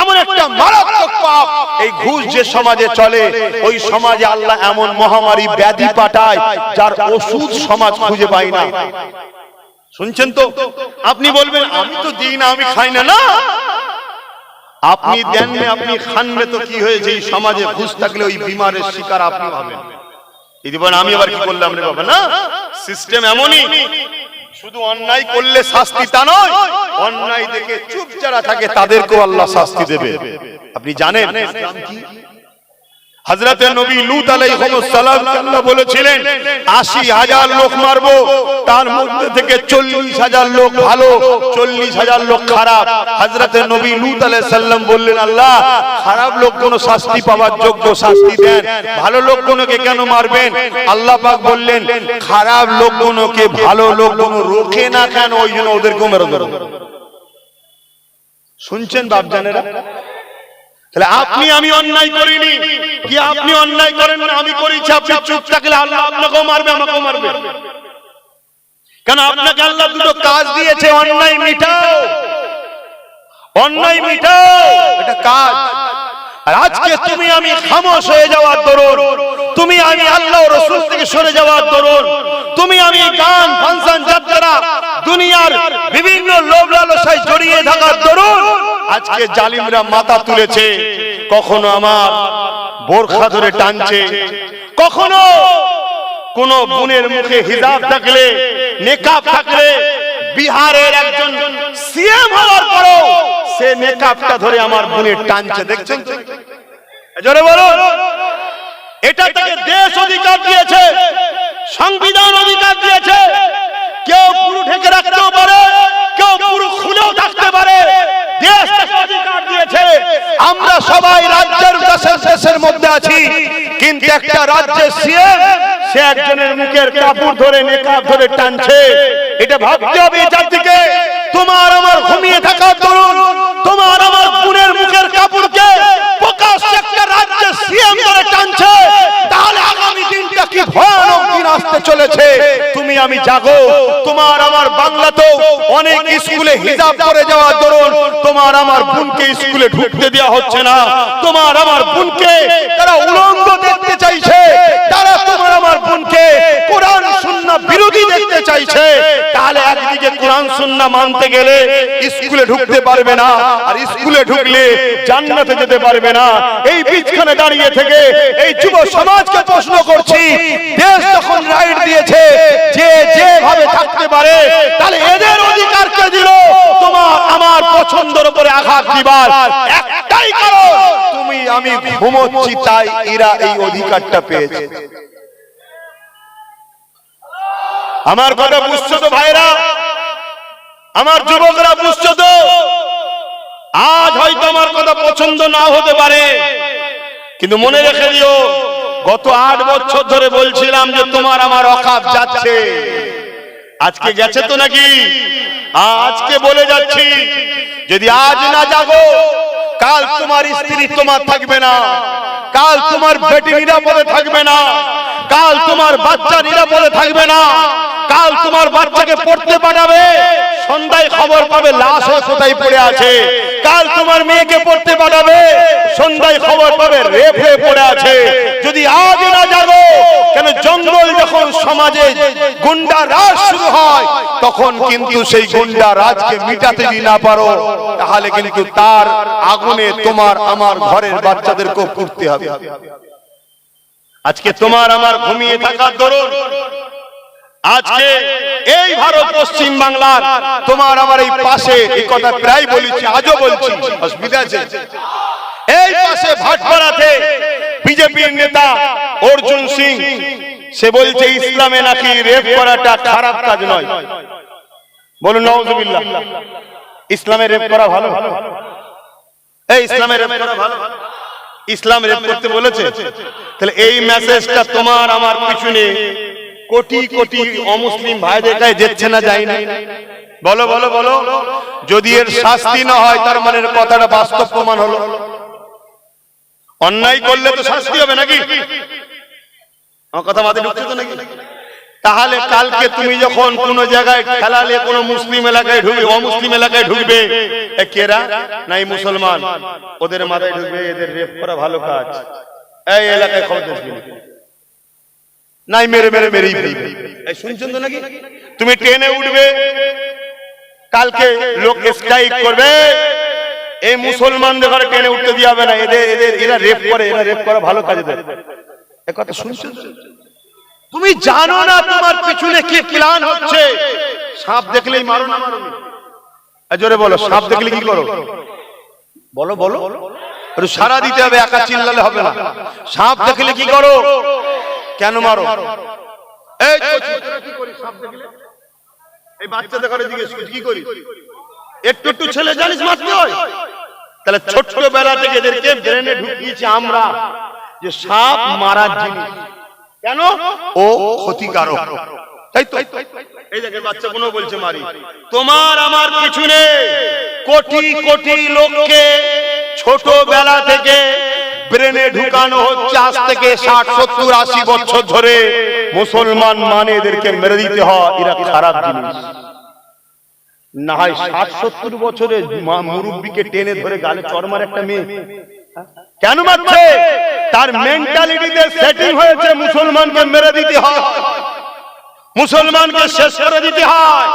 Speaker 1: এমন একটা মারাত্মক পাপ, এই ঘুষ যে সমাজে চলে ওই সমাজে আল্লাহ এমন মহামারী ব্যাধি পাঠায় যার ওষুধ সমাজ খুঁজে পায় না। শুনছেন তো? আপনি বলবেন আমি তো দিই না, আমি খাই না। না, আপনি দেন না, আপনি খান না, তো কি হয়েছে? এই সমাজে ঘুষ থাকলে ওই বিমারের শিকার আপনি হবেন। আমি আবার কি করলাম রে বাবা? না, সিস্টেম এমনই। শুধু অন্যায় করলে শাস্তি তা নয়, অন্যায় দেখে চুপ যারা থাকে তাদেরকেও আল্লাহ শাস্তি দেবে। আপনি জানেন ইসলাম কি? হযরত নবী লূত আলাইহিস সালাম আল্লাহ বলেছিলেন ৮০,০০০ লোক মারবো, তার মধ্যে থেকে ৪০,০০০ লোক ভালো, ৪০,০০০ লোক খারাপ। হযরত নবী লূত আলাইহিস সালাম বললেন, আল্লাহ খারাপ লোক কোন শাস্তি পাওয়ার যোগ্য, শাস্তি দেন, ভালো লোক কোনকে কেন মারবেন? আল্লাহ পাক বললেন, খারাপ লোক কোনকে ভালো লোক কোন রোকে না কেন, ওই জন্য ওদেরকে মেরে দেব। শুনছেন বাপজানেরা? তাহলে আপনি আমি অন্যায় করিনি কি? আপনি অন্যায় করেন না, আমি করেছি, আপনি চুপ থাকলে আল্লাহ আপনাকেও মারবে, আমাকেও মারবে। কেন? আপনাকে আল্লাহ দুটো কাজ দিয়েছে, অন্যায় মিটাও, অন্যায় মিটাও, এটা কাজ। আর আজকে তুমি আমি খামোশ হয়ে যাওয়ার দরুন, তুমি আমি আল্লাহ ও রাসূল থেকে সরে যাওয়ার দরুন, তুমি আমি গান ফাংশন যাত্রা দুনিয়ার বিভিন্ন লোভ লালসায় জড়িয়ে থাকার দরুন আজকে জালিমরা মাথা তুলেছে। কখনো আমার বোরখা ধরে টানছে, কখনো কোন বোনের মুখে হিজাব থাকলে, নেকাব থাকলে, বিহারের একজন সিএম হওয়ার পরও সে নেকাবটা ধরে আমার বোনের টানছে। দেখছেন তো? জোরে বলুন। এটা তাকে দেশ অধিকার দিয়েছে, সংবিধান অধিকার দিয়েছে। কেউ পুরো ঢেকে রাখতেও পারে, কেউ পুরো খুলেও থাকতে পারে, দেশ তাকে অধিকার দিয়েছে। আমরা সবাই রাজ্যের দেশের মধ্যে আছি, কিন্তু একটা রাজ্যের সিএম সে একজনের মুখের কাপড় ধরে, নেকাব ধরে টানছে। এটা ভাবতে হবে এই জাতিকে। তোমার আমার ঘুমিয়ে থাকার দরুন তোমার আমার বোনের মুখের কাপড়কে প্রকাশ্যে একটা রাজ্যের সিএম ধরে টানছে, তাহলে আগামী দিনটা কি ভয়ানক দিন আসতে চলেছে। তুমি আমি জাগো। তোমার আমার বাংলাতেও অনেক স্কুলে হিজাব পরে যাওয়ার দরুন তোমার আমার বোনকে স্কুলে ঢুকতে দেওয়া হচ্ছে না। তোমার আমার বোনকে তারা উলঙ্গ দেখতে চাইছে, তারা তোমার আমার বোনকে কোরআন সুন্নাহ বিরোধী দেখতে চাইছে, তাহলে একদিকে কোরআন সুন্নাহ মানতে গেলে স্কুলে ঢুকতে পারবে না, আর স্কুলে ঢুকলে জান্নাতে যেতে পারবে না। এই বিচখানে দাঁড়িয়ে থেকে এই যুব সমাজকে প্রশ্ন করছি, দেশ যখন রাইট দিয়েছে যে যেভাবে থাকতে পারে, তাহলে এদের অধিকার কে দিল তোমার আমার পছন্দের উপরে আঘাত দিবার? একটাই কারণ, তুমি আমি ঘুমোচ্ছি তাই এরা এই অধিকারটা পেয়েছে। আমার কথা বুঝছো তো ভাইরা? আমার যুবকরা বুঝছো তো? আজ হয়তো আমার কথা পছন্দ না হতে পারে, কিন্তু মনে রেখে দিও, গত 8 বছর ধরে বলছিলাম যে তোমার আমার অকাত যাচ্ছে। আজকে গেছে তো নাকি? আজকে বলে যাচ্ছি, যদি আজ না জাগো, কাল তোমার স্ত্রী তোমার থাকবে না, কাল তোমার বেটি নিরাপদে থাকবে না, কাল তোমার বাচ্চা নিরাপদে থাকবে না, কাল তোমার বাচ্চাকে পড়তে পাঠাবে, সন্ধ্যায় খবর পাবে লাশ হয়ে কোথায় পড়ে আছে, কাল তোমার মেয়েকে পড়তে পাঠাবে, সন্ধ্যায় খবর পাবে রেপ হয়ে পড়ে আছে। যদি আজ না জাগো, কেন জঙ্গল যখন সমাজে গুন্ডা রাজ শুরু হয়, তখন কিন্তু সেই গুন্ডা রাজকে মিটাতে যদি না পারো, তাহলে কিন্তু তার আগুনে তোমার আমার ঘরের বাচ্চাদেরকেও পুড়তে হবে। আজকে তোমার আমার ঘুমিয়ে থাকার দরুন, আজকে এই ভারত পশ্চিম বাংলার তোমার আমার এই পাশে, এই কথা প্রায় বলেছি, আজও বলছি, অসুবিধা আছে? এই পাশে ভাটপাড়াতে বিজেপির নেতা অর্জুন সিং, সে বলছে ইসলামে নাকি রেপ করাটা খারাপ কাজ নয়। বলুন নাউজুবিল্লাহ। ইসলামে রেপ করা ভালো? এই ইসলামে রেপ করা ভালো? ইসলাম রেপ করতে বলেছে? তাহলে এই মেসেজটা তোমার আমার পিছনে কোটি কোটি অমুসলিম ভাইদের কাছে যাচ্ছে না, যায় না? বলো বলো বলো। যদি এর শাস্তি না হয়, তার মানে কথাটা বাস্তব প্রমাণ হলো। অন্যায় করলে তো শাস্তি হবে নাকি? আমার কথা মাথায় ঢুকছে তো নাকি? তাহলে কালকে তুমি যখন কোন জায়গায় খেলালে, কোন মুসলিম এলাকায় ঢুকবে, অমুসলিম এলাকায় ঢুকবে, কেরা নাই মুসলমান, ওদের মাথায় ঢুকবে এদের রেপ করা ভালো কাজ, এই এলাকায় খবর দেখবি নাই, মেরে মেরে মেরেই ফেলবে। এই শুনছেন তো নাকি? তুমি ট্রেনে উঠবে, কালকে লোক স্ট্রাইক করবে, এই মুসলমানদের ঘরে ট্রেনে উঠতে দিয়ে হবে না, এরা রেপ করে, এরা রেপ করা ভালো কাজ এদের। এই কথা শুনছেন? তুমি জানো না তোমার পিছনে কি প্ল্যান হচ্ছে? সাপ দেখলেই মারো না মারো? জোরে বলো, সাপ দেখলে কি করো? বলো বলো। সারা দিতে হবে, একা চিল্লালে হবে না। সাপ দেখলে কি করো? কেন মারো? এই কি করি সাপ দেখলে? এই বাচ্চাদের ঘরে জিজ্ঞেস করি কি করি? একটু একটু ছেলে জানিস মারতে হয়? তাহলে ছোট্টবেলা থেকে এদেরকে ব্রেনে ঢুকিয়েছি আমরা যে সাপ মারার জিনিস। কেন? ও ক্ষতিকারক, তাই তো? এই দেখেন বাচ্চা কোনো বলছে মারি। তোমার আমার পিছনে কোটি কোটি লোককে ছোটবেলা থেকে ব্রেনে ঢুকানো হচ্ছে, আজ থেকে 60, 70, 80 বছর ধরে। মুসলমান মানে এদেরকে মেরে দিতে হয়, এরা খারাপ জিনিস। না হয় 60, 70 বছরে মুরব্বীকে টেনে ধরে গালে চড় মারে একটা মেয়ে, কেন মারছে? তার মেন্টালিটিতে সেটিং হয়েছে মুসলমানকে মেরে দিতে হয়, মুসলমানকে শেষ করে দিতে হয়।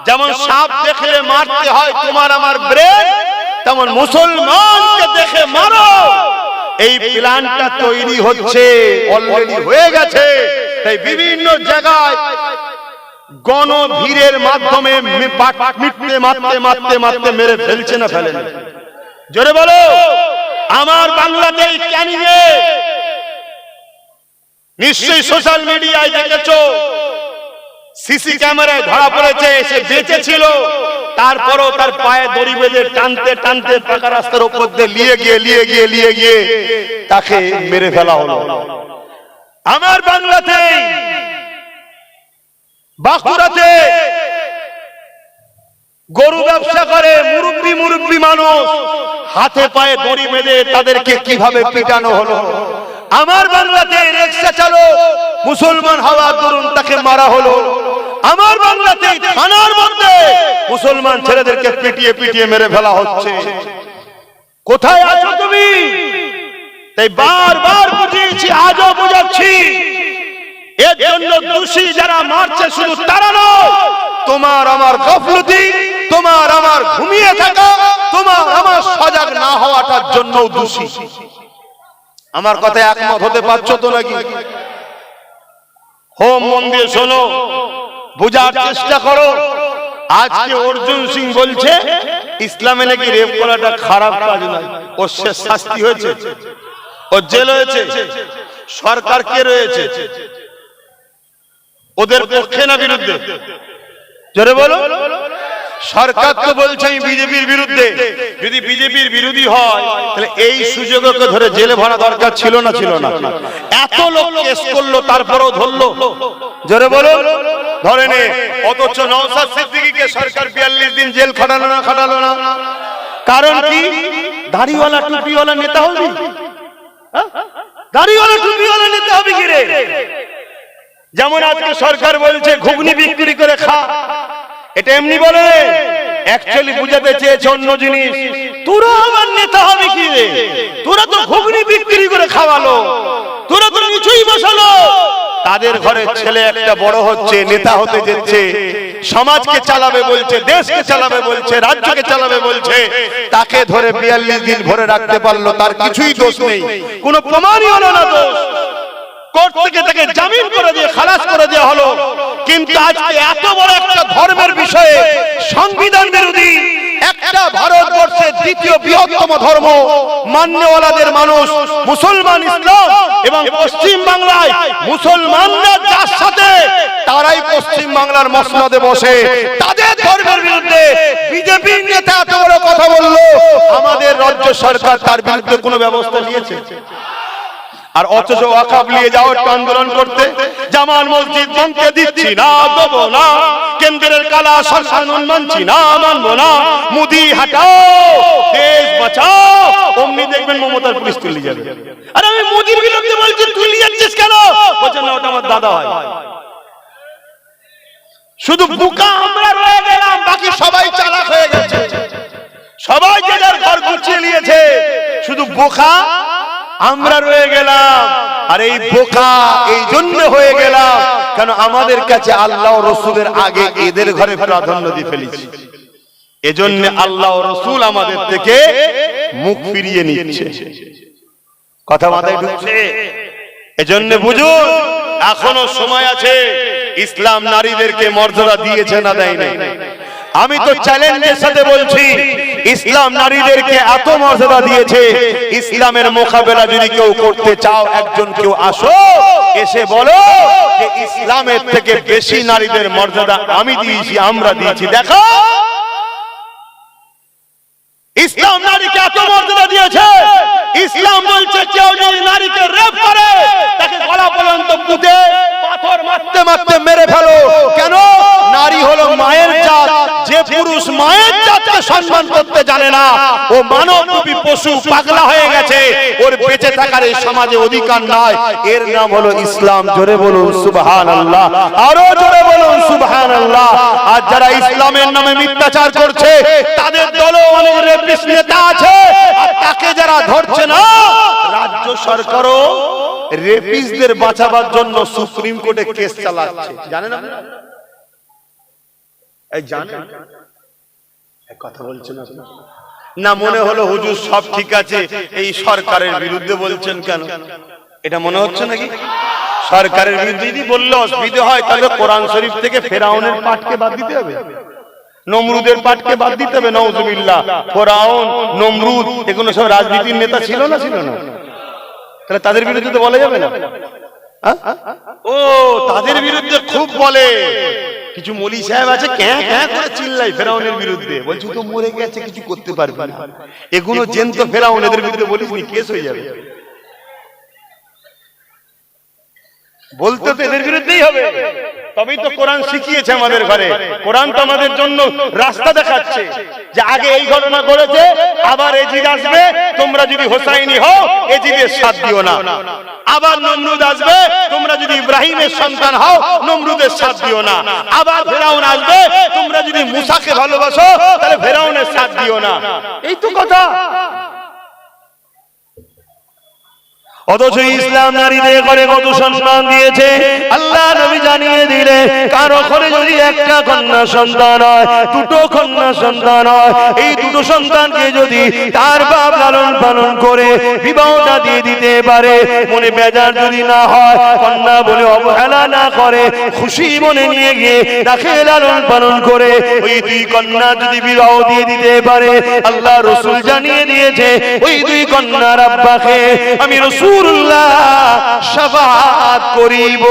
Speaker 1: যেমন সাপ দেখলে মারতে হয় তোমার আমার ব্রেন, তেমন মুসলমানকে দেখে মারো। এই প্ল্যানটা তৈরি হচ্ছে, অলরেডি হয়ে গেছে। তাই বিভিন্ন জায়গায় গণভিড়ের মাধ্যমে মিটতে মারতে মারতে মারতে মেরে ফেলছে না ফেলেন? জোরে বলো। আমার বাংলাদেশ ক্যানিংয়ে নিশ্চয়ই সোশ্যাল মিডিয়ায় দেখেছো, সিসি ক্যামেরায় ধরা পড়েছে, সে বেঁচে ছিল, তারপরও তার পায়ে দড়ি বেঁধে টানতে টানতে পাকা রাস্তার উপর দিয়ে লিয়ে গিয়ে তাকে মেরে ফেলা হলো। আমার বাংলাদেশ বাঁকুড়াতে গরু ব্যবসা করে মুরব্বী মানুষ, হাতে পায়ে দড়ি বেঁধে তাদেরকে কিভাবে পিটানো হলো। আমার বাংলাদেশ রিকশা চালক মুসলমান হওয়ার দরুন তাকে মারা হলো। আমার বাংলাদেশ থানার মধ্যে মুসলমান ছেলেদেরকে পিটিয়ে মেরে ফেলা হচ্ছে। কোথায় আছো তুমি? তাই বারবার বুঝিয়েছি, আজও বুঝাচ্ছি, এর জন্য দোষী যারা মারছে শুধু তারা নয়, তোমার আমার গাফলতি, তোমার আমার ঘুমিয়ে থাকা, তোমার আমার সজাগ না হওয়াটার জন্য দোষী। আমার কথায় একমত হতে পারছো তো নাকি? হোম মন দিয়ে শোনো, বোঝার চেষ্টা করো। আজকে অর্জুন সিং বলছে ইসলামে নাকি রেপ করাটা খারাপ কাজ নয়, ওর শেষ শাস্তি হয়েছে, ওর জেল হয়েছে। সরকার কে রয়েছে, ওদের পক্ষে না বিরুদ্ধে? জোরে বলো। সরকার তো বলছে আমি বিজেপির বিরুদ্ধে। যদি বিজেপির বিরোধী হয় তাহলে এই সুযোগকে ধরে জেলে ভরা দরকার ছিল না? ছিল না? এত লোক কেস করলো তারপরেও ধরলো? জোরে বলো, ধরেনি। অথচ নওশাদ সিদ্দিকীকে সরকার 42 দিন জেল খাটালো না? খাটালো না? কারণ কি? দাড়িওয়ালা টুপিওয়ালা নেতা হবি? দাড়িওয়ালা টুপিওয়ালা নেতা হবি কি রে? যেমন আজকে সরকার বলছে ঘুগনি বিক্রি করে খা, এটা এমনি বলে, অ্যাকচুয়ালি বুঝাতে চেয়েছে অন্য জিনিস। তোরা আমার নেতা হবে কি রে? তোরা তো ঘুগনি বিক্রি করে খাওয়ালো, তোরা তো কিছুই বসালো। তাদের ঘরে ছেলে একটা বড় হচ্ছে, নেতা হতে যাচ্ছে, সমাজকে চালাবে বলছে, দেশকে চালাবে বলছে, রাজ্যকে চালাবে বলছে, তাকে ধরে 42 দিন ভরে রাখতে পারলো, তার কিছুই দোষ নেই, কোনো প্রমাণই হলো না দোষ। কোর্ট থেকে তাকে জামিন করে দিয়ে খালাস করে দেওয়া হলো। কিন্তু আজকে এত বড় একটা ধর্মের বিষয়ে সংবিধান বিরোধী একটা ভারতবর্ষের দ্বিতীয় বৃহত্তম ধর্ম মান্যওয়ালাদের মানুষ মুসলমান, ইসলাম এবং পশ্চিম বাংলায় মুসলমানরা যার সাথে, তারাই পশ্চিম বাংলার মসনদে বসে তাদের ধর্মের বিরুদ্ধে বিজেপির নেতা এত বড় কথা বললো, আমাদের রাজ্য সরকার তার বিরুদ্ধে কোনো ব্যবস্থা নিয়েছে? আর অথচ ওয়াকফ নিয়ে যাও একটা আন্দোলন করতে, জামাল মসজিদ ভাঙতে দিচ্ছি না, দেবো না, কেন্দ্রের কালা শাসন মানছি না, মানবো না, মুদি হাটাও, দেশ বাঁচাও, অমনি দেখবেন মমতার পুলিশ তুলে যাবে। আর আমি মোদির বিরুদ্ধে বলছি, তুলে যাচ্ছিস কেন? বলছেন না ওটা আমার দাদা হয়। শুধু বোকা আমরা রয়ে গেলাম, বাকি সবাই চালাক হয়ে গেছে, সবাই যে যার ঘর গুছিয়ে নিয়েছে, শুধু বোকা আমরা রয়ে গেলাম। আর এই বোকা এই জন্য হয়ে গেলাম কেন আমাদের কাছে আল্লাহ ও রসুলের আগে এদের ঘরে প্রাধান্য দিয়ে ফেলেছি। এজন্য আল্লাহ ও রসুল আমাদের থেকে মুখ ফিরিয়ে নিচ্ছে। কথা মাথায় ঢুকছে? এজন্য বুঝুন, এখনো সময় আছে। ইসলাম নারীদেরকে মর্যাদা দিয়েছে না দেয় নাই? আমি তো চ্যালেঞ্জের সাথে বলছি, ইসলাম নারীদেরকে এত মর্যাদা দিয়েছে, ইসলামের মোকাবেলা যদি কেউ করতে চাও, একজন কেউ আসো, এসে বলো যে ইসলামের থেকে বেশি নারীদের মর্যাদা আমি দিয়েছি, আমরা দিয়েছি, দেখো। ইসলাম নারীকে এত মর্যাদা দিয়েছে, ইসলাম বলছে কেউ যদি নারীকে রেপ করে তাকে গলা পর্যন্ত পুঁতে পাথর মারতে মারতে মেরে ফেলো। কেন? নারী হলো মায়ের জাত। যে পুরুষ মায়ের জাতকে সম্মান করতে জানে না, ও মানবরূপী পশু, পাগলা হয়ে গেছে, ওর বেঁচে থাকার এই সমাজে অধিকার নাই। এর নাম হলো ইসলাম। জোরে বলুন সুবহানাল্লাহ, আরো জোরে বলুন সুবহানাল্লাহ। আর যারা ইসলামের নামে মিথ্যাচার করছে, তাদের দলও অনেক রেপিস্ট নেতা আছে, আর তাকে যারা ধরছে না, রাজ্য সরকারও রেপিস্টদের বাঁচাবার জন্য সুপ্রিম কোর্টে কেস চালাচ্ছে। জানেন আপনারা? এই জানেন? এক কথা বলছেন না, মনে হলো হুজুর সব ঠিক আছে, এই সরকারের বিরুদ্ধে বলছেন কেন? এটা মনে হচ্ছে নাকি? সরকারের বিরুদ্ধে যদি বললে অসুবিধা হয়, তাহলে কোরআন শরীফ থেকে ফেরাউনের পাঠকে বাদ দিতে হবে, নমরুদের পাঠকে বাদ দিতে হবে। নাউজুবিল্লাহ, ফেরাউন, নমরুদ এগুলো সব রাজনীতির নেতা ছিল না? ছিল না? তাহলে তাদের বিরুদ্ধে তো বলা যাবে না? ও তাদের বিরুদ্ধে খুব বলে। কিছু মলি সাহেব আছে, ক্যাঁ ক্যাঁ করে চিল্লাই ফেরাউনের বিরুদ্ধে, বলছি তো মরে গেছে, কিছু করতে পারবে না, এগুলো জেন্ত ফেরাউন, এদের বিরুদ্ধে বলিস নি, কেস হয়ে যাবে। বলতে তো এদের বিরুদ্ধেই হবে, তবেই তো কোরআন শিখিয়েছে আমাদের ঘরে। কোরআন তো আমাদের জন্য রাস্তা দেখাচ্ছে যে আগে এই ঘটনা করেছে, আবার এজিদ আসবে, তোমরা যদি হোসাইনি হও এজিদের সাথ দিও না। আবার নমরুদ আসবে, তোমরা যদি ইব্রাহিমের সন্তান হও নমরুদের সাথ দিও না। আবার ফেরাউন আসবে, তোমরা যদি মুসাকে ভালোবাসো তাহলে ফেরাউনের সাথ দিও না। এই তো কথা। অথচ ইসলাম নারীদের ঘরে কত সম্মান দিয়েছে আল্লাহ নবী জানিয়ে দিলে কারো ঘরে যদি একটা কন্যা সন্তান হয়, দুটো কন্যা সন্তান হয়, এই দুটো সন্তানকে যদি তার বাপ লালন পালন করে বিবাহটা দিয়ে দিতে পারে, মনে বেজার যদি না হয়, কন্যা বলে অবহেলা না করে, খুশি মনে নিয়ে গিয়ে তাকে লালন পালন করে ওই দুই কন্যা যদি বিবাহ দিয়ে দিতে পারে, আল্লাহ রাসূল জানিয়ে দিয়েছে ওই দুই কন্যার আব্বাকে আমি রাসূলুল্লাহ শাফাআত করিব।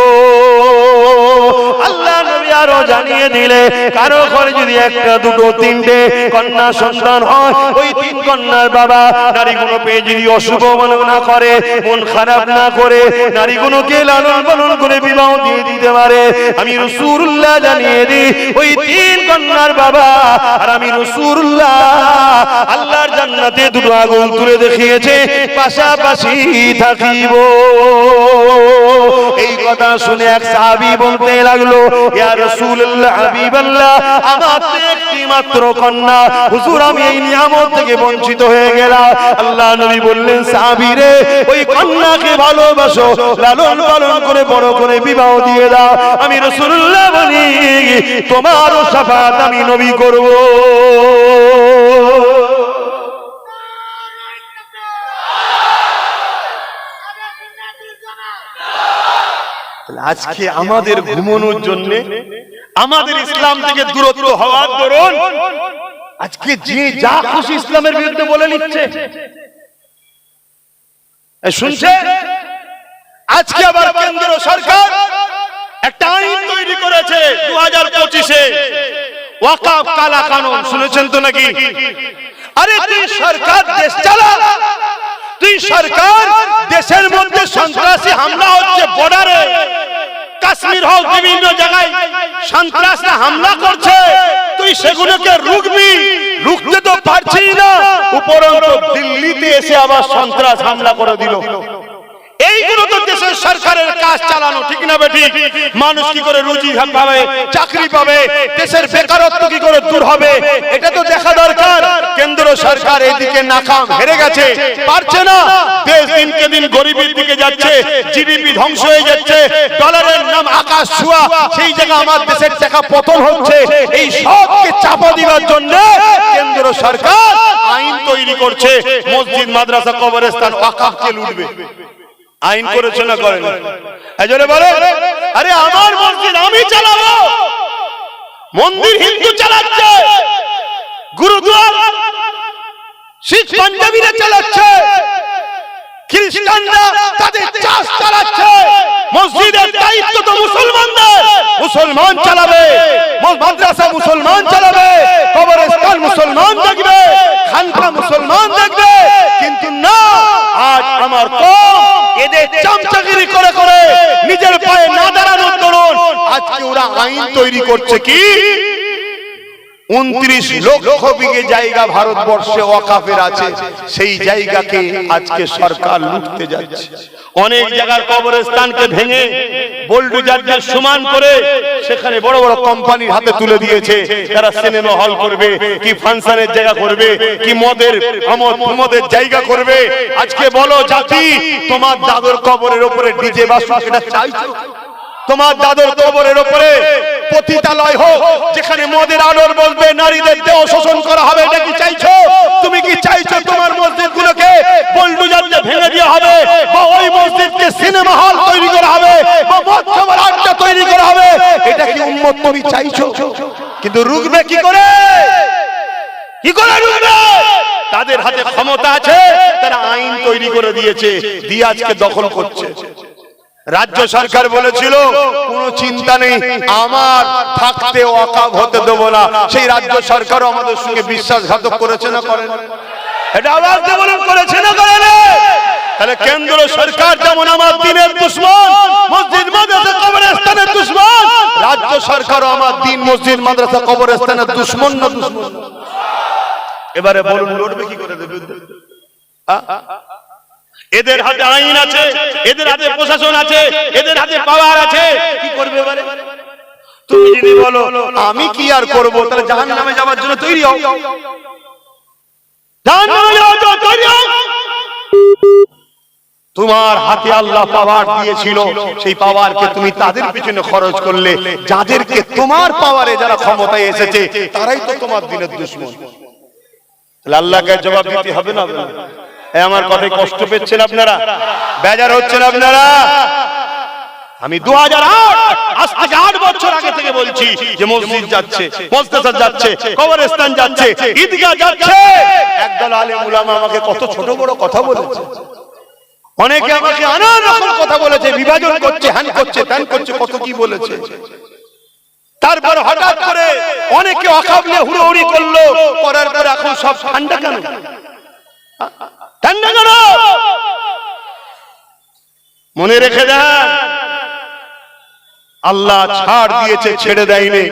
Speaker 1: আল্লাহ নবী আরো জানিয়ে দিলে কারো ঘরে যদি একটা দুটো তিনটে কন্যা সন্তান হয়, ওই তিন কন্যার বাবা নারীগুলো পেয়ে যদি অশুভ মনে না করে, মন খারাপ না করে, নারীগুলোকে লালন পালন করে বিবাহ দিয়ে দিতে পারে, আমি রাসূলুল্লাহ জানিয়ে দিই ওই তিন কন্যার বাবা আর আমি রাসূলুল্লাহ আল্লাহর জান্নাতে দুটো আগুন তুলে দেখিয়েছে, পাশাপাশি থাকিব। এই কথা শুনে এক সাহাবী বলতে লাগলো, ইয়া রাসূলুল্লাহ হাবিবাল্লাহ, আমার তো একটি মাত্র কন্যা, হুজুর আমি এই নিয়ামত থেকে বঞ্চিত হয়ে গেলাম। আল্লাহ নবী বললেন, সাহাবী রে, ওই কন্যাকে ভালোবাসো, লালন পালন করে বড় করে বিবাহ দিয়ে দাও, আমি রাসূলুল্লাহ বলি তোমারও শাফাআত আমি নবী করব। আজকে আমাদের ঘুমানোর জন্য, আমাদের ইসলাম থেকে দূরত্ব হওয়ার দরুন আজকে যে যা খুশি ইসলামের বিরুদ্ধে বলে নিচ্ছে। শুনছে আজকে আবার কেন্দ্র সরকার একটা আইন তৈরি করেছে 2025-এ, ওয়াকফ কালা কানুন, শুনেছেন তো নাকি? আরে তুই সরকার দেশ চালা, তুই সরকার দেশের মধ্যে সন্ত্রাসী হামলা হচ্ছে, বর্ডারে কাশ্মীর হোক বিভিন্ন জায়গায় সন্ত্রাসীরা হামলা করছে, তুই সেগুলোকে রুখবি, রুখতে তো পারছিস না, উপরন্তু দিল্লিতে এসে আবার সন্ত্রাস হামলা করে দিল। এইগুলো তো দেশের সরকারের কাজ চালানো, ঠিক না বেঠিক? মানুষ কি করে রুজি পাবে, চাকরি পাবে, দেশের বেকারত্ব কি করে দূর হবে, এটা তো দেখা দরকার। কেন্দ্র সরকার এইদিকে নাকাম, হেরে গেছে, পারছে না। দেশ দিনকে দিন গরিবের দিকে যাচ্ছে, জিডিপি ধ্বংস হয়ে যাচ্ছে, ডলারের নাম আকাশ ছোঁয়া, সেই জায়গা আমার দেশের টাকা পতন হচ্ছে। এই সবকে চাপা দেওয়ার জন্য কেন্দ্র সরকার আইন তৈরি করছে, মসজিদ মাদ্রাসা কবরস্থান ওয়াকফকে লুটবে। আইন করেছে না করেন? এজন্য বলে, আরে আমার মসজিদ আমি চালাবো, মন্দির হিন্দু চালাচ্ছে, গুরুদ্বার শিখ পাঞ্জাবিরা চালাচ্ছে, খ্রিস্টানরা তাদের চাষ চালাচ্ছে, মসজিদের দায়িত্ব তো মুসলমানদের, মুসলমান চালাবে, মাদ্রাসা মুসলমান চালাবে, কবরস্থান মুসলমান দেখবে, খানকা মুসলমান দেখবে। কিন্তু না, আজ আমার কম এদের চামচাগিরি করে করে নিজের পায়ে না দাঁড়ানোর দরুন আজকে ওরা আইন তৈরি করছে কি 29 লক্ষ বিঘে জায়গা ভারতবর্ষে ওয়াকফের আছে, সেই জায়গাকে আজকে সরকার লুটতে যাচ্ছে। অনেক জায়গার কবরস্থানকে ভেঙে বোলডোজার দিয়ে সমান করে সেখানে বড় বড় কোম্পানির হাতে তুলে দিয়েছে। তারা সিনেমা হল করবে, কি ফাংশনের জায়গা করবে, কি মদের জায়গা করবে। আজকে বলো জাতি, তোমার দাদুর কবরের উপরে ডিজে বাজছে, এটা চাইছো? তোমার দাদুর কবরের উপরে পতিতালয় হোক, যেখানে মদের আলোর বলবে, নারীদের দেহ শোষণ করা হবে, এটা কি চাইছো? তুমি কি চাইছো তোমার মসজিদগুলোকে বুলডোজার দিয়ে ভেঙে দেওয়া হবে, বা ওই মসজিদকে সিনেমা হল তৈরি করা হবে, বা মদ খাবার আড্ডা তৈরি করা হবে? এটা কি উম্মত তুমি চাইছো? কিন্তু রুখবে কি করে? কি করে রুখবে? তাদের হাতে ক্ষমতা আছে, তারা আইন তৈরি করে দিয়েছে, দিয়ে আজকে দখল করছে। রাজ্য সরকার বলেছিল কোনো চিন্তা নেই, আমার থাকতে ওয়াকফ হতে দেব না। সেই রাজ্য সরকারও আমাদের সঙ্গে বিশ্বাসঘাতক করেছে না করেন? এটা আওয়াজ দিয়ে বলেন, করেছে না করেন? তাহলে কেন্দ্র সরকার যেমন আমার দিনের দুশমন, মসজিদ মাদ্রাসা কবরস্থানের দুশমন, রাজ্য সরকারও আমার দিন মসজিদ মাদ্রাসা কবরস্থানের দুশমন না দুশমন? এবারে বলুন লড়বে কি করে দেবে? এদের হাতে আইন আছে, এদের হাতে প্রশাসন আছে, এদের হাতে পাওয়ার আছে, কি করবে এবারে? তুমি যদি বলো আমি কি আর করব, তাহলে জাহান্নামে যাওয়ার জন্য তৈরি হও, জাহান্নামে যাওয়ার জন্য তৈরি হও। তোমার হাতে আল্লাহ পাওয়ার দিয়েছিল, সেই পাওয়ারকে তুমি তাদের পিছনে খরচ করলে যাদেরকে তোমার পাওয়ারে যারা ক্ষমতায় এসেছে তারাই তো তোমার দিনের দুশমন। আল্লাহকে জবাব দিতে হবে না? আমার কথায় কষ্ট পেয়েছেন আপনারা? বেজার হচ্ছেন আপনারা? আমি 2008 আজ থেকে 8 বছর আগে থেকে বলছি যে মসজিদ যাচ্ছে, মাদ্রাসা যাচ্ছে, কবরস্থান যাচ্ছে, ঈদগাহ যাচ্ছে। একদল আলেম উলামা আমাকে কত ছোট বড় কথা বলেছে, অনেকে আমাকে নানা রকম কথা বলেছে, বিভাজন করছে, হ্যান করছে, ত্যান করছে, কত কি বলেছে। তারপর হঠাৎ করে অনেকে অকাবলে হুড়োহুড়ি করলো, করার পর এখন সব ঠান্ডা কেন? ঠান্ডা কেন? মনে রেখে দেন, আল্লাহ ছাড় দিয়েছে, ছেড়ে দেয়নি।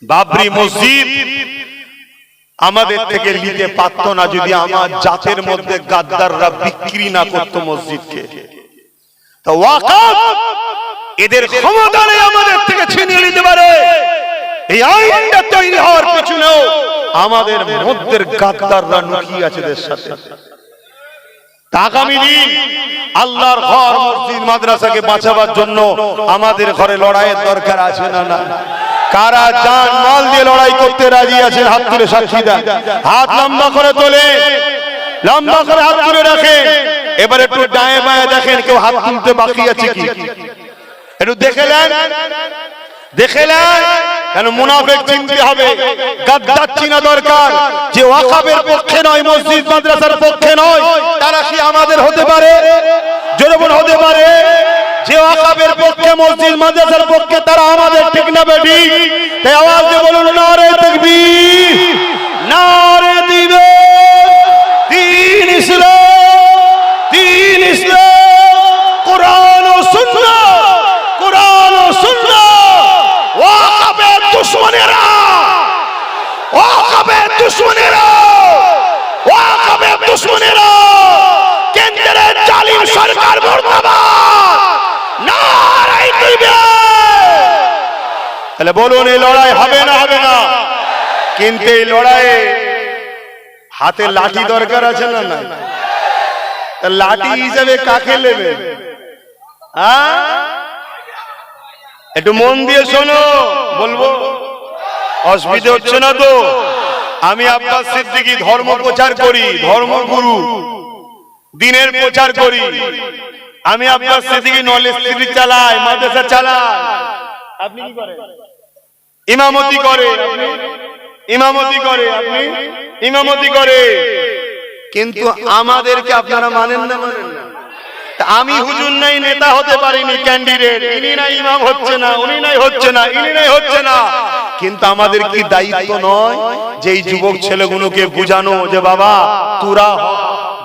Speaker 1: বাবরি মসজিদ আমাদের থেকে নিতে পারত না যদি আমার জাতের মধ্যে গাদ্দাররা বিক্রি না করত মসজিদকে। তো ওয়াকফ এদের ক্ষমতা নেই আমাদের থেকে ছিনিয়ে নিতে পারে। এই আইনটা তৈরি হওয়ার পিছনেও আমাদের মধ্যে গাদ্দাররা লুকিয়ে আছে এদের সাথে। আগামী দিন আল্লাহর ঘর মসজিদ মাদ্রাসাকে বাঁচাবার জন্য আমাদের ঘরে লড়াইয়ের দরকার আছে না? না। কারা জান মাল দিয়ে লড়াই করতে রাজি আছেন? হাত তুলে সাক্ষী দেন। হাত লম্বা করে তোলে, লম্বা করে হাত তুলে রাখেন। এবার একটু ডায়ে বায়ে দেখেন কেউ হাত তুলতে বাকি আছে কি, একটু দেখে নেন, দেখে নেন। কেন মুনাফিক চিনতে হবে, গাদ্দার চিনা দরকার। যে ওয়াকফের পক্ষে নয়, মসজিদ মাদ্রাসার পক্ষে নয়, তারা কি আমাদের হতে পারে? জোরে বল, হতে পারে? যে ওয়াকফের পক্ষে, মসজিদ মাদ্রাসার পক্ষে, তারা আমাদের, ঠিক না বেটি? তাই আওয়াজ দিয়ে বলুন নারে তাকবীর, নারে দিবে দ্বীন ইসলাম, দ্বীন ইসলাম, কোরআন ও সুন্নাহ, কোরআন ও সুন্নাহ। ওয়াকফের দুশমনেরা, ওয়াকফের দুশমনেরা, ওয়াকফের দুশমনেরা, কেন্দ্রের জালিম সরকার মুর্দাবাদ, নারে তাকবীর। তাহলে বলুন এই লড়াই হবে না? হবে না। কিন্তু এই লড়াইয়ে হাতে লাঠি দরকার আছে না? না। লাঠি হিসেবে কাকে নেবে? একটু মন দিয়ে শোনো, বলবো, অসুবিধা হচ্ছে না তো? আমি আব্বাস সিদ্দিকী ধর্ম প্রচার করি, ধর্মগুরু, দিনের প্রচার করি। আমি আব্বাস সিদ্দিকী নলেজ টিভি চালাই, মাদ্রাসা চালাই। আপনি কি করেন? ইমামতি করে। আপনি ইমামতি করে, আপনি ইমামতি করে। কিন্তু আমাদেরকে আপনারা মানেন না? মানেন না? আমি হুজুর নাই নেতা হতে পারিনি, ক্যান্ডিডেট, ইনি নাই ইমাম হচ্ছে না, উনি নাই হচ্ছে না, ইনি নাই হচ্ছে না। কিন্তু আমাদের কি দায়িত্ব নয় যে এই যুবক ছেলেগুলোকে বুঝানো যে বাবা তোরা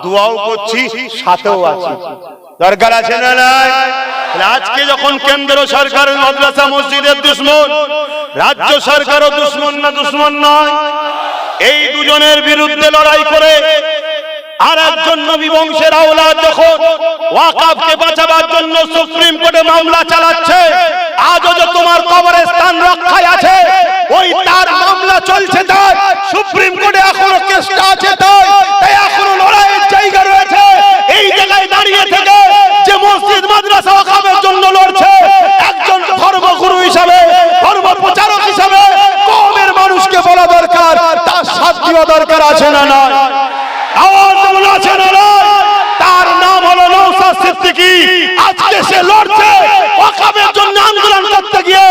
Speaker 1: দোয়াও করছিস, সাথেও আছিস? দরকার আছে না? নাই? আজকে যখন কেন্দ্র সরকার মাদ্রাসা মসজিদের দুশমন, রাজ্য সরকারও দুশমন না? দুশমন নয়? এই দুজনের বিরুদ্ধে লড়াই করে আর একজন নবী বংশের আওলাদ যখন ওয়াকফকে বাঁচাবার জন্য সুপ্রিম কোর্টে মামলা চালাচ্ছে, আজও যে তোমার কবরস্থান রক্ষায় আছে, ওই তার মামলা চলছে, তাই সুপ্রিম কোর্টে এখনো কেসটা আছে, তাই এখনো লড়াইয়ের জায়গা রয়েছে। এই জায়গায় দাঁড়িয়ে থেকে যে মসজিদ মাদ্রাসা ওয়াকফের জন্য লড়ছে, একজন ধর্মগুরু হিসাবে, ধর্ম প্রচারক হিসাবে কওমের মানুষকে বলা দরকার, তার সাথ দেওয়া দরকার আছে না? না। আওয়াজ আছে না? তার নাম হলো নওশাদ সিদ্দিকী। আজকে সে লড়ছে ওয়াকফের জন্য, আন্দোলন করতে গিয়ে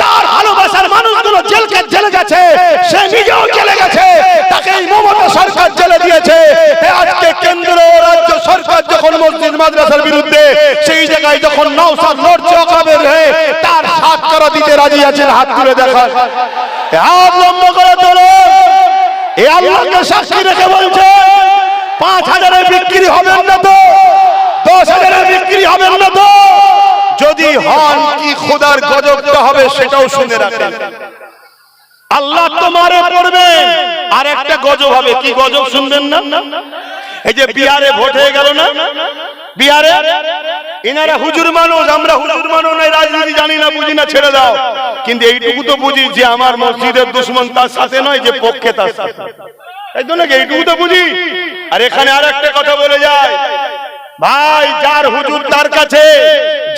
Speaker 1: তার ভালোবাসার মানুষগুলো জেলে গেছে, সে নিজেও জেলে গেছে, তাকে এই মমতা সরকার জেলে দিয়েছে। আজকে কেন্দ্র ও রাজ্য সরকার যখন মসজিদ মাদ্রাসার বিরুদ্ধে, সেই জায়গায় যখন নওশাদ লড়ছে ওয়াকফের হয়ে, তার সাথ করা দিতে রাজি আছেন? হাত তুলে দেখান, হাত লম্বা করে তোলো। এই আল্লাহকে সাক্ষী রেখে বলছে 5,000-এ বিক্রি হবেন না তো? 10,000-এ বিক্রি হবেন না তো? যদি হন, কি খোদার গজবটা হবে সেটাও শুনে রাখেন। আল্লাহ তোমারে পড়বেন, আর একটা গজব হবে। কি গজব শুনবেন না? এই যে বিহারে ভোট হয়ে গেল না, বিহারে এনারা হুজুর মানুষ, আমরা হুজুর মানুষ নাই, রাজনীতি জানি না, বুঝি না, ছেড়ে দাও। কিন্তু এইটুকু তো বুঝি যে আমার মসজিদের দুশমন তার সাথে নয়, যে পক্ষে তার সাথে। এই তো নাকি, এইটুকু তো বুঝি। আর এখানে আর একটা কথা বলে যায়, ভাই যার হুজুর তার কাছে,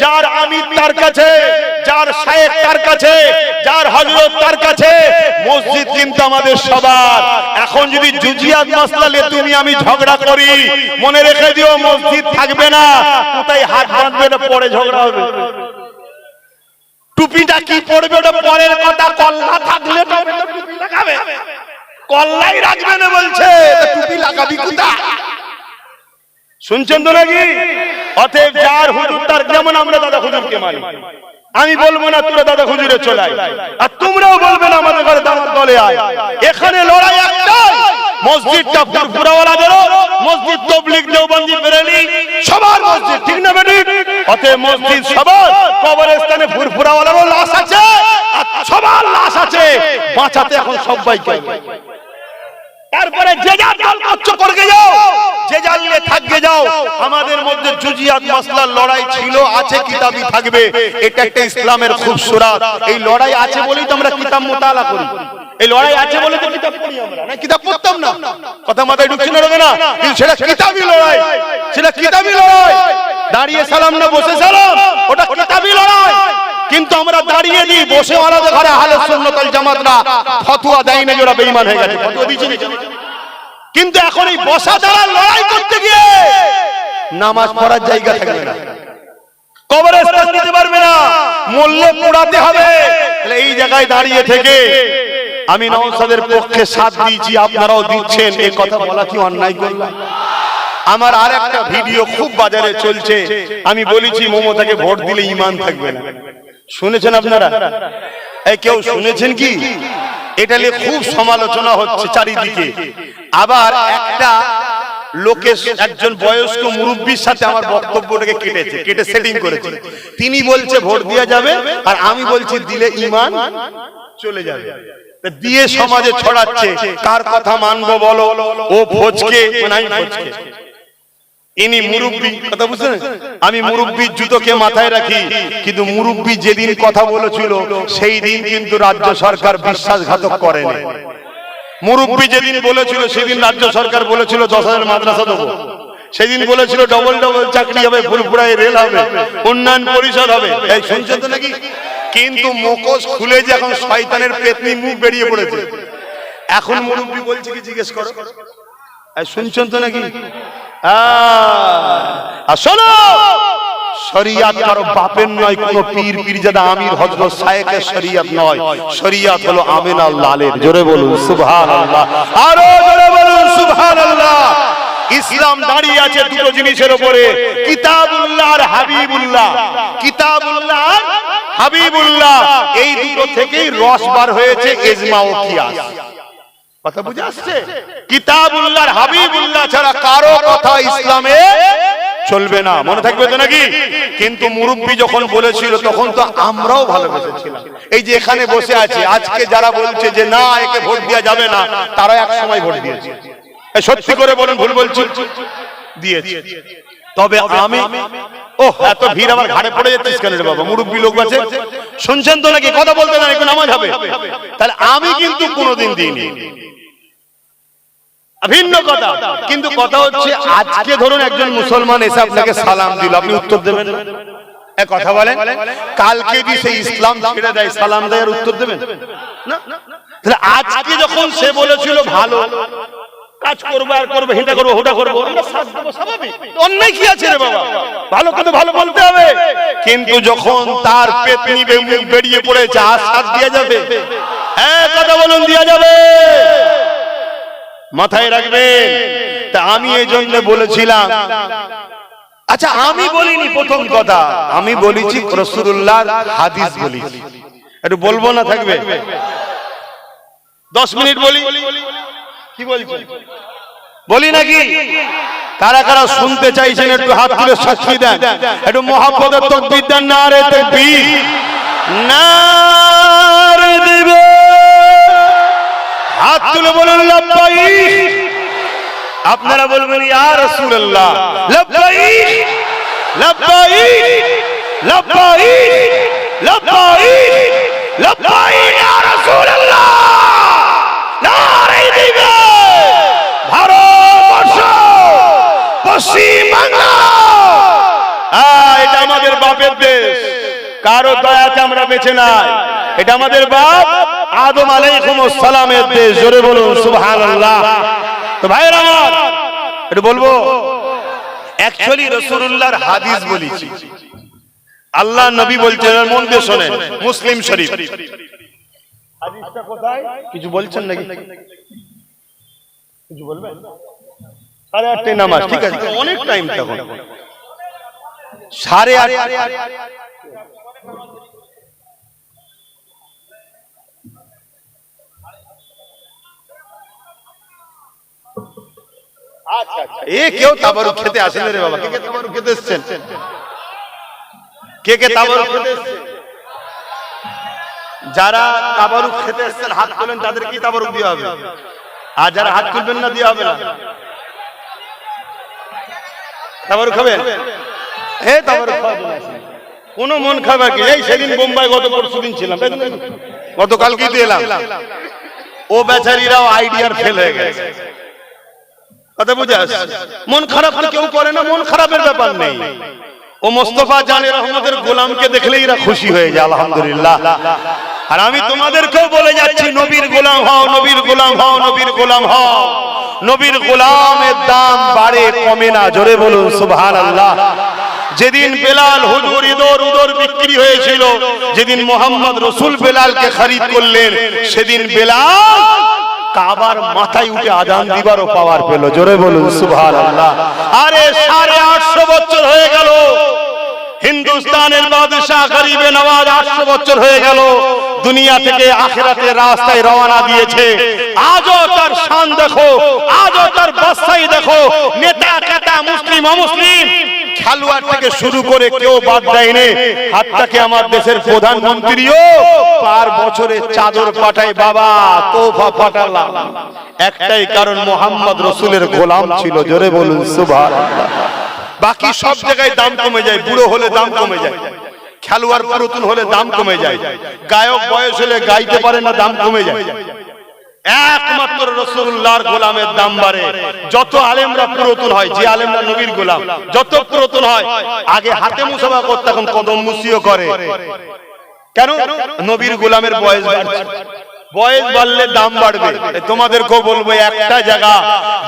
Speaker 1: যার আমির তার কাছে, যার শায়েখ তার কাছে, যার হযরত তার কাছে, মসজিদ কিন্তু আমাদের সবার। এখন যদি জুজিয়াত মাসলা নিয়ে তুমি আমি ঝগড়া করি, মনে রেখে দিও মসজিদ থাকবে না, কোথায় হাত বাঁধবে না, পরে ঝগড়া হবে। টুপিটা কি পড়বে ওটা পরের কথা, কল্লা থাকলে তবে তো টুপি লাগাবে, কল্লাই রাখবে না বলছে, টুপি লাগাবি কোথায়? শুনছেন তো নাকি? অতএব যার হুজুর তার, যেমন আমরা দাদা হুজুরকে মানি, আমি বলবো না তোরা দাদা হুজুরে চলে আয়, আর তোমরাও বলবে না আমাদের ঘরে দামাত দলে আয়। এখানে লড়াই একটাই, মসজিদটা ফুরফুরাওয়ালাদেরও, মসজিদ তাবলীগ দেওবন্দি বেরেলি সবার মসজিদ, ঠিক না বেটি? অতএব মসজিদ সবার, কবরস্থানে ফুরফুরাওয়ালারও লাশ আছে আর সবার লাশ আছে, বাঁচাতে এখন সবাইকে। তারপরে যে যার দল করছো করকে যাও, যে জানলে থাকবে যাও। আমাদের মধ্যে জুজিয়াত মাসলার লড়াই ছিল, আছে, কিতাবই থাকবে। এটা একটা ইসলামের খুবসুরত। এই লড়াই আছে বলেই তো আমরা কিতাব মুতালা করি, এই লড়াই আছে বলে তো কিতাব পড়ি আমরা, না কিতাব পড়তাম না। কথা মাথায় ঢুকছে না না? কিন্তু সেটা কিতাবই লড়াই, সেটা কিতাবই লড়াই। দাঁড়িয়ে সালাম না বসে সালাম, ওটা কিতাবই লড়াই। কিন্তু আমরা দাঁড়িয়ে দিই, বসে আমাদের ঘরে আহলে সুন্নাত ওয়াল জামাতরা ফতোয়া দেয় না যে ওরা বেঈমান হয়ে গেছে, ফতোয়া দিয়েছে। কিন্তু এখন এই বসা দ্বারা লড়াই করতে গিয়ে নামাজ পড়ার জায়গা থাকবে না, কবরস্থান দিতে পারবে না, মরলে পোড়াতে হবে। তাহলে এই জায়গায় দাঁড়িয়ে থেকে আমি নওশাদের পক্ষে সাথ দিয়েছি, আপনারাও দিচ্ছেন, এই কথা বলা কি অন্যায় করলাম? আমার আর একটা ভিডিও খুব বাজারে চলছে, আমি বলেছি মমতাকে ভোট দিলে ঈমান থাকবে না। শুনেছেন আপনারা? এই কেউ শুনেছেন কি? এটা নিয়ে খুব সমালোচনা হচ্ছে চারিদিকে। আবার একটা লোকে, একজন বয়স্ক মুরব্বীর সাথে আমার বক্তব্যটাকে কেটে সেটিং করেছে। তিনি বলছে ভোট দেওয়া যাবে, আর আমি বলছি দিলে ঈমান চলে যাবে। দিয়ে সমাজে ছড়াচ্ছে, কার কথা মানবো বলো? ও ফজকে, নাই ফজকে, ইনি মুরব্বী, কথা বুঝছেন? আমি মুরব্বীর জুতোকে মাথায় রাখি, কিন্তু মুরব্বী যেদিন কথা বলেছিল সেই দিন কিন্তু রাজ্য সরকার বিশ্বাসঘাতক করেনি। মুরব্বী যেদিন বলেছিল সেদিন রাজ্য সরকার বলেছিল 10,000 মাদ্রাসা দেবো, সেদিন বলেছিল ডবল ডবল চাকরি হবে, ফুরফুরায় রেল হবে, উন্নয়ন পরিষদ হবে। এই শুনছেন তো নাকি? কিন্তু মুখোশ খুলে যে এখন শয়তানের পেতনি মুখ বেরিয়ে পড়েছে। এখন মুরব্বী বলছে কি জিজ্ঞেস করো, শুনছেন তো নাকি? শোনো, শরিয়াত কারো বাপের নয়, কোন পীর পীরজাদা আমির হযরত শায়েখের শরিয়াত নয়। শরিয়াত হলো আমিনা লালের। জোরে বলুন সুবহানাল্লাহ, আরো জোরে বলুন সুবহানাল্লাহ। ইসলাম দাঁড়িয়ে আছে দুটো জিনিসের উপরে, কিতাবুল্লাহ আর হাবিবুল্লাহ। কিতাবুল্লাহ আর হাবিবুল্লাহ, এই দুটো থেকেই রস বার হয়েছে ইজমা ও কিয়াস। কথা বুঝে আসছে? কিতাবুল্লাহ আর হাবিবুল্লাহ ছাড়া কারো কথা ইসলামে চলবে না, মনে থাকবে তো নাকি? কিন্তু মুরব্বী যখন বলেছিল তখন তো আমরাও ভালোবেসেছিলাম। এই যে এখানে বসে আছে আজকে যারা বলছে যে না একে ভোট দেওয়া যাবে না, তারা এক সময় ভোট দিয়েছে। সত্যি করে বলুন, ভুল বলছি? দিয়েছে। তবে আমি, ও এত ভিড় আমার ঘাড়ে পড়ে যাচ্ছিস কেন রে বাবা? মুরব্বী লোক আছে, শুনছেন তো নাকি? কথা বলতে না, একটু নামাজ হবে। তাহলে আমি কিন্তু কোনোদিন দিইনি, ভিন্ন কথা। কিন্তু কথা হচ্ছে আজকে ধরুন একজন মুসলমান এসে আপনাকে সালাম দিল, আপনি উত্তর দেবেন? এক কথা বলেন, কালকে যদি সেই ইসলাম ছেড়ে দেয়, সালাম দেয় আর উত্তর দেবেন না? তাহলে আজকে যখন সে বলেছিল ভালো কাজ করবো, আর করবো, হেঁটে করবো, হোটা করবো, স্বাভাবিক, অন্যায় কি আছে রে বাবা? ভালো কথা ভালো বলতে হবে। কিন্তু যখন তার পেতনি মুখ বেরিয়ে পড়েছে, আর সাথ দেওয়া যাবে? হ্যাঁ কথা বলুন, দেওয়া যাবে, মাথায় রাখবেন। তা আমি এই জন্য বলেছিলাম, আচ্ছা আমি বলিনি, প্রথম কথা আমি বলেছি রাসূলুল্লাহর হাদিস বলেছি, একটু বলবো না থাকবে? 10 মিনিট বলি, কি বলছেন? বলি নাকি? কারা কারা শুনতে চাইছেন একটু হাত তুলে সাক্ষী দেন, একটু মুহাব্বতের তাকবীর দেন। নারে তাকবীর, নারে দিবে, হাত তুলে বলুন লাব্বাইক। আপনারা বলবেন ইয়া রাসূলুল্লাহ, লাব্বাইক লাব্বাইক লাব্বাইক লাব্বাইক লাব্বাইক ইয়া রাসূলুল্লাহ। নারে দিবে, ভারতবর্ষ, পশ্চিম বাংলা, বাপের দেশ, কারো দয়াতে আমরা বেঁচে নাই। এটা আমাদের বাপ আদম আলাইহিস সালামের দেশ। জোরে বলুন সুবহানাল্লাহ। তো ভাইরা আমার, এটা বলবো অ্যাকচুয়ালি রাসূলুল্লাহর হাদিস বলেছি, আল্লাহ নবী বলছেন, মন দিয়ে শোনেন, মুসলিম শরীফ। হাদিসটা কোথায়? কিছু বলছেন নাকি? কিছু বলবেন? 8:30 নামাজ, ঠিক আছে, অনেক টাইম তখন 8:30। আচ্ছা আচ্ছা, এ কেউ তাবারুক খেতে আসেন রে বাবা? কে কে তাবারুক খেতে এসেছেন? কে কে তাবারুক খেতে এসেছেন? যারা তাবারুক খেতে এসেছেন হাত তোলেন, তাদের কি তাবারুক দেওয়া হবে? আর যারা হাত তুলবেন না, দেওয়া হবে না। তাবারুক খাবেন? হে তাবারুক খাবেন, কোন মন খাবার কি? এই সেদিন বোম্বাই গত পরশুদিন ছিলাম, গতকালকে তো এলাম, ও বেচারিরাও আইডিয়ার ফেল হয়ে গেছে। কথা বুঝে আসছে? মন খারাপ তো কেউ করে না, মন খারাপের ব্যাপার নেই। ও মোস্তফা জানে রহমতের গোলামকে দেখলেই এরা খুশি হয়ে যায়, আলহামদুলিল্লাহ। আর আমি তোমাদেরকেও বলে যাচ্ছি, নবীর গোলাম হও, নবীর গোলাম হও, নবীর গোলাম হও। নবীর গোলামের দাম বাড়ে, কমে না। জোরে বলুন সুবহানাল্লাহ। যেদিন বেলাল হুজুর ইদর উদর বিক্রি হয়েছিল, যেদিন মোহাম্মদ রসুল বেলালকে খরিদ করলেন, সেদিন বেলাল কাবার মাথায় উঠে আজান দিবারও পাওয়ার পেল। জোরে বলুন সুবহানাল্লাহ। আরে 850 বছর হয়ে গেল, হিন্দুস্তানের বাদশাহ গরিবে নওয়াজ 800 বছর হয়ে গেল দুনিয়া থেকে আখিরাতের রাস্তায় রওনা দিয়েছে। আজও তার শান দেখো, আজও তার বাদশাহী দেখো। নেতা কাটা, মুসলিম অমুসলিম, খেলোয়াড় থেকে শুরু করে কেউ বাদ দেয়নি। হাতটাকে আমার দেশের প্রধানমন্ত্রীও পার বছরে চাদর পাঠায়, বাবা তোফা পাঠালাম। একটাই কারণ, মোহাম্মদ রসুলের গোলাম ছিল। জোরে বলুন সুবহানাল্লাহ। বাকি সব জায়গায় দাম কমে যায়, বুড়ো হলে দাম কমে যায়, খেলোয়াড় পুরাতন হলে দাম কমে যায়, গায়ক বয়স হলে গাইতে পারে না, দাম কমে যায়। একমাত্র রাসূলুল্লাহর গোলামের দাম বাড়ে। যত আলেমরা পুরাতন হয়, যে আলেমরা নবীর গোলাম যত পুরাতন হয়, আগে হাতে মুসাফা করতে, এখন কদম মুসিও করে। কেন? নবীর গোলামের বয়স বাড়ছে, বয়স বাড়লে দাম বাড়বে। তোমাদেরকেও বলবো, একটা জায়গা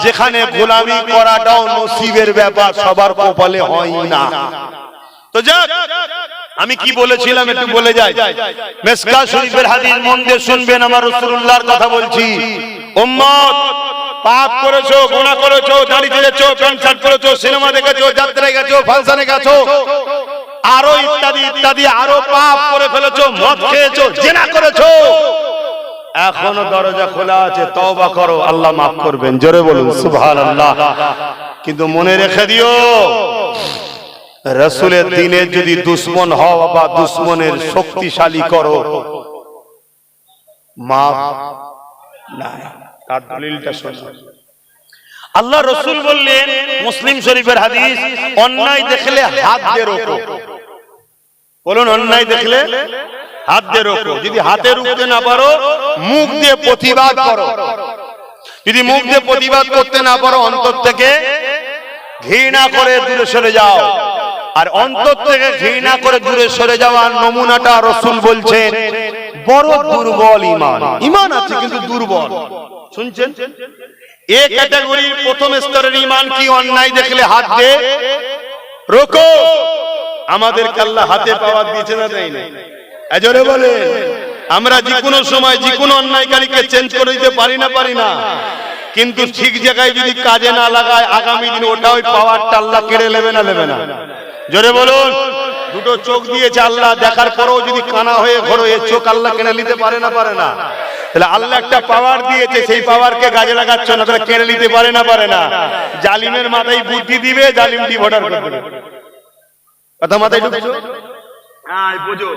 Speaker 1: যেখানে গোলামি করাটাও নসিবের ব্যাপার, সবার কপালে হয় না। তো যাক, আমি কি বলেছিলাম একটু বলে যাই। মিশকাত শরীফের হাদিস মন দিয়ে শুনবেন, আমার রাসূলুল্লাহর কথা বলছি। উম্মত, পাপ করেছো, গুনাহ করেছো, দাড়ি ছেড়েছো, প্যান্ট শার্ট করেছো, সিনেমা দেখেছো, যাত্রায় গেছো, ফাংশনে গেছো, আরো ইত্যাদি ইত্যাদি, আরো পাপ করে ফেলেছো, মদ খেয়েছো, জিনা করেছো, এখনো দরজা খোলা আছে, তওবা করো, আল্লাহ মাফ করবেন। জোরে বলুন সুবহানাল্লাহ। কিন্তু মনে রেখে দিও, রাসূলের দ্বীনের যদি দুশমন হও বা দুশমনের শক্তিশালী করো, মাফ নাই। তার দলিলটা শোনো। আল্লাহ রাসূল বললেন, মুসলিম শরীফের হাদিস, অন্যায় দেখলে হাত দিয়ে রোকো। বলুন, অন্যায় দেখলে হাত দিয়ে রোকো। যদি হাতে রুখতে না পারো, মুখ দিয়ে প্রতিবাদ করো। যদি মুখ দিয়ে প্রতিবাদ করতে না পারো, অন্তর থেকে ঘৃণা করে দূরে সরে যাও। আর অন্তর থেকে ঘৃণা করে দূরে সরে যাওয়ার নমুনাটা রাসূল বলছেন, বড় দুর্বল ঈমান। ঈমান আছে কিন্তু দুর্বল। শুনছেন? এই ক্যাটাগরির প্রথম স্তরের ঈমান কি? অন্যায় দেখলে হাত দিয়ে রোকো। আমাদেরকে আল্লাহ হাতে পাওয়ার দিয়েছে না, দেয় না? এজরে বলে, আমরা যে কোনো সময় যে কোনো অন্যায়কারীকে চেঞ্জ করে দিতে পারি না, পারি না। কিন্তু ঠিক জায়গায় যদি কাজে না লাগায়, আগামী দিন ওটা ওই পাওয়ারটা আল্লাহ কেড়ে নেবে না, নেবে না? জোরে বলুন। দুটো চোখ দিয়েছে আল্লাহ, দেখার পরেও যদি কানা হয়ে ঘোরো, এই চোখ আল্লাহ কেড়ে নিতে পারে না, পারে না? তাহলে আল্লাহ একটা পাওয়ার দিয়েছে, সেই পাওয়ারকে কাজে লাগাচ্ছ না, তাহলে কেড়ে নিতে পারে না, পারে না? জালিমের মাথায় বুদ্ধি দিবে, জালিমটি ভোটার করবে। কথা মাথায় ঢুকছো? হ্যাঁ, বুঝো।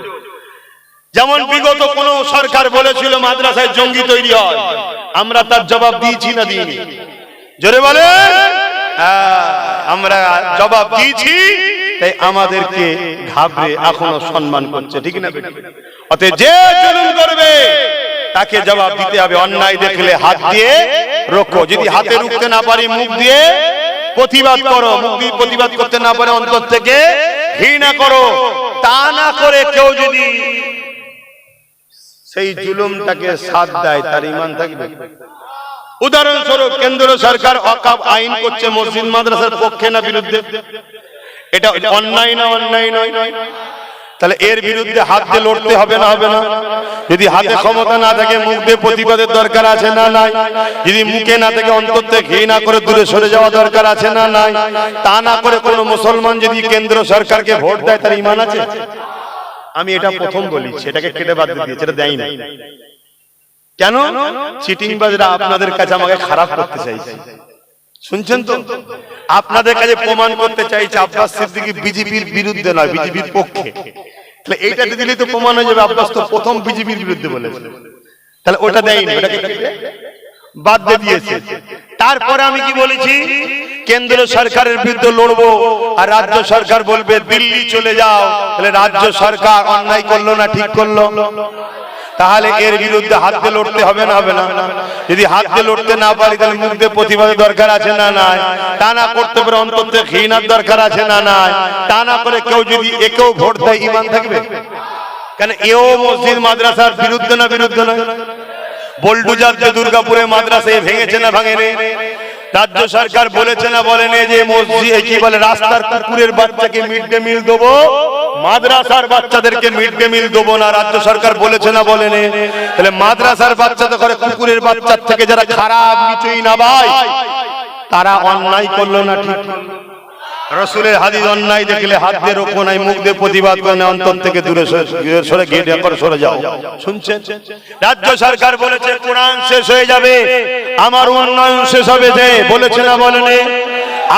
Speaker 1: যেমন বিগত কোন সরকার বলেছিল মাদ্রাসায় জঙ্গি তৈরি হয়, আমরা তার জবাব দিয়েছি না, দিইনি? জোরে বলে। আমরা জবাব দিয়েছি, তাই আমাদেরকে ঘাবড়ে এখনো সম্মান করছে, ঠিক না? অতএব যে জুলুম করবে তাকে জবাব দিতে হবে। অন্যায় দেখলে হাত দিয়ে রোকো। যদি হাতে রুখতে না পারি, মুখ দিয়ে প্রতিবাদ করো। মুখ দিয়ে প্রতিবাদ করতে না পারে, অন্তর থেকে ঘৃণা করো, তা না করে কেউ যদি সেই জুলুমটাকে সাথ দেয় তার ঈমান থাকবে? উদাহরণস্বরূপ কেন্দ্র সরকার ওয়াকফ আইন করছে মসজিদ মাদ্রাসার পক্ষে না বিরুদ্ধে? এটা অন্যায় না অন্যায় নয়? তাহলে এর বিরুদ্ধে হাত দিয়ে লড়তে হবে না হবে না? যদি হাতে ক্ষমতা না থাকে মুখ দিয়ে প্রতিবাদের দরকার আছে না নাই? যদি মুখে না থাকে অন্তর থেকে ঘৃণা করে দূরে সরে যাওয়া দরকার আছে না নাই? তা না করে কোনো মুসলমান যদি কেন্দ্র সরকারকে ভোট দেয় তার ঈমান আছে? আমি এটা প্রথম বলি, সেটাকে কেটে বাদ দিয়ে দিয়েছে, এটা দেয় না। কেন? চিটিংবাজরা আপনাদের কাছে আমাকে খারাপ করতে চাইছে, শুনছেন তো? আপনাদের কাছে প্রমাণ করতে চাইছে আব্বাস সিদ্দিকী বিজেপির বিরুদ্ধে নয়, বিজেপির পক্ষে। তাহলে এইটাতে দিলে তো প্রমাণ হয়ে যাবে আব্বাস তো প্রথম বিজেপির বিরুদ্ধে বলেছে। তাহলে ওটা দেয়নি, ওটাকে বাদ দিয়ে দিয়েছে। তারপরে আমি কি বলেছি? কেন্দ্র সরকারের বিরুদ্ধে লড়বো আর রাজ্য সরকার বলবে দিল্লি চলে যাও। তাহলে রাজ্য সরকার অন্যায় করলো না ঠিক করলো? তাহলে এর বিরুদ্ধে হাত দিয়ে লড়তে হবে না হবে না? যদি হাত দিয়ে লড়তে না পারি তাহলে মুখ দিয়ে প্রতিবাদের দরকার আছে না নাই? তা না করতে পারে অন্তর থেকে ঘৃণার দরকার আছে না নাই? তা না করে কেউ যদি একেও ভোট দেয় ঈমান থাকবে? কেন এও মসজিদ মাদ্রাসার বিরুদ্ধে না বিরুদ্ধে নয়? বোলডুজার যে দুর্গাপুরে মাদ্রাসা ভেঙেছে না ভাঙেনি? রাজ্য সরকার বলেছে না বলেনি যে মসজিদ কি বলে রাস্তার কুকুরের বাচ্চাকে মিড ডে মিল দেবো, মাদ্রাসার বাচ্চাদেরকে মিড ডে মিল দেবো না? রাজ্য সরকার বলেছে না বলেনি? তাহলে মাদ্রাসার বাচ্চাদের ঘরে কুকুরের বাচ্চার থেকে যারা খারাপ নিচই না ভাই, তারা অন্যায় করলো না ঠিক? রাসূলের হাদিস অন্যায় দেখলে হাত দিয়ে রোকো নাই, মুখ দিয়ে প্রতিবাদ করে না, অন্তর থেকে দূরে সরে গিয়ে করে সরে যাও। শুনছেন? রাজ্য সরকার বলেছে কোরআন শেষ হয়ে যাবে, আমার উন্নয়ন শেষ হবে, যে বলেছে না বলেনি?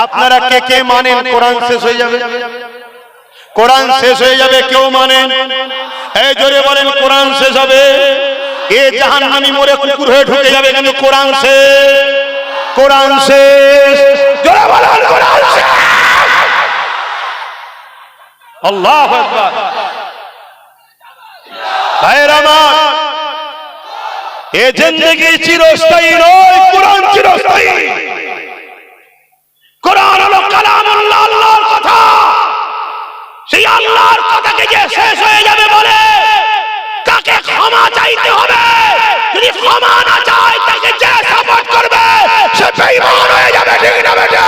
Speaker 1: আপনারা কে কে মানেন কোরআন শেষ হয়ে যাবে? কোরআন শেষ হয়ে যাবে কেউ মানেন? এই জোরে বলেন কোরআন শেষ হবে। এ জাহান্নামী মরে কুকুর হয়ে ঢুকে যাবে, কিন্তু কোরআন শেষ, কোরআন শেষ। জোরে বলেন কোরআন শেষ। আল্লাহু আকবার। ভাইরা আমার, এ জিন্দেগি চিরস্থায়ী নয়, কোরআন চিরস্থায়ী। কোরআন হলো কালামুল্লাহ, আল্লাহর কথা। সেই আল্লাহর কথাকে যে শেষ হয়ে যাবে বলে তাকে ক্ষমা চাইতে হবে। যদি ক্ষমা না চায় তাকে যে সাপোর্ট করবে সে বেঈমান হয়ে যাবে, ঠিক না বেটা?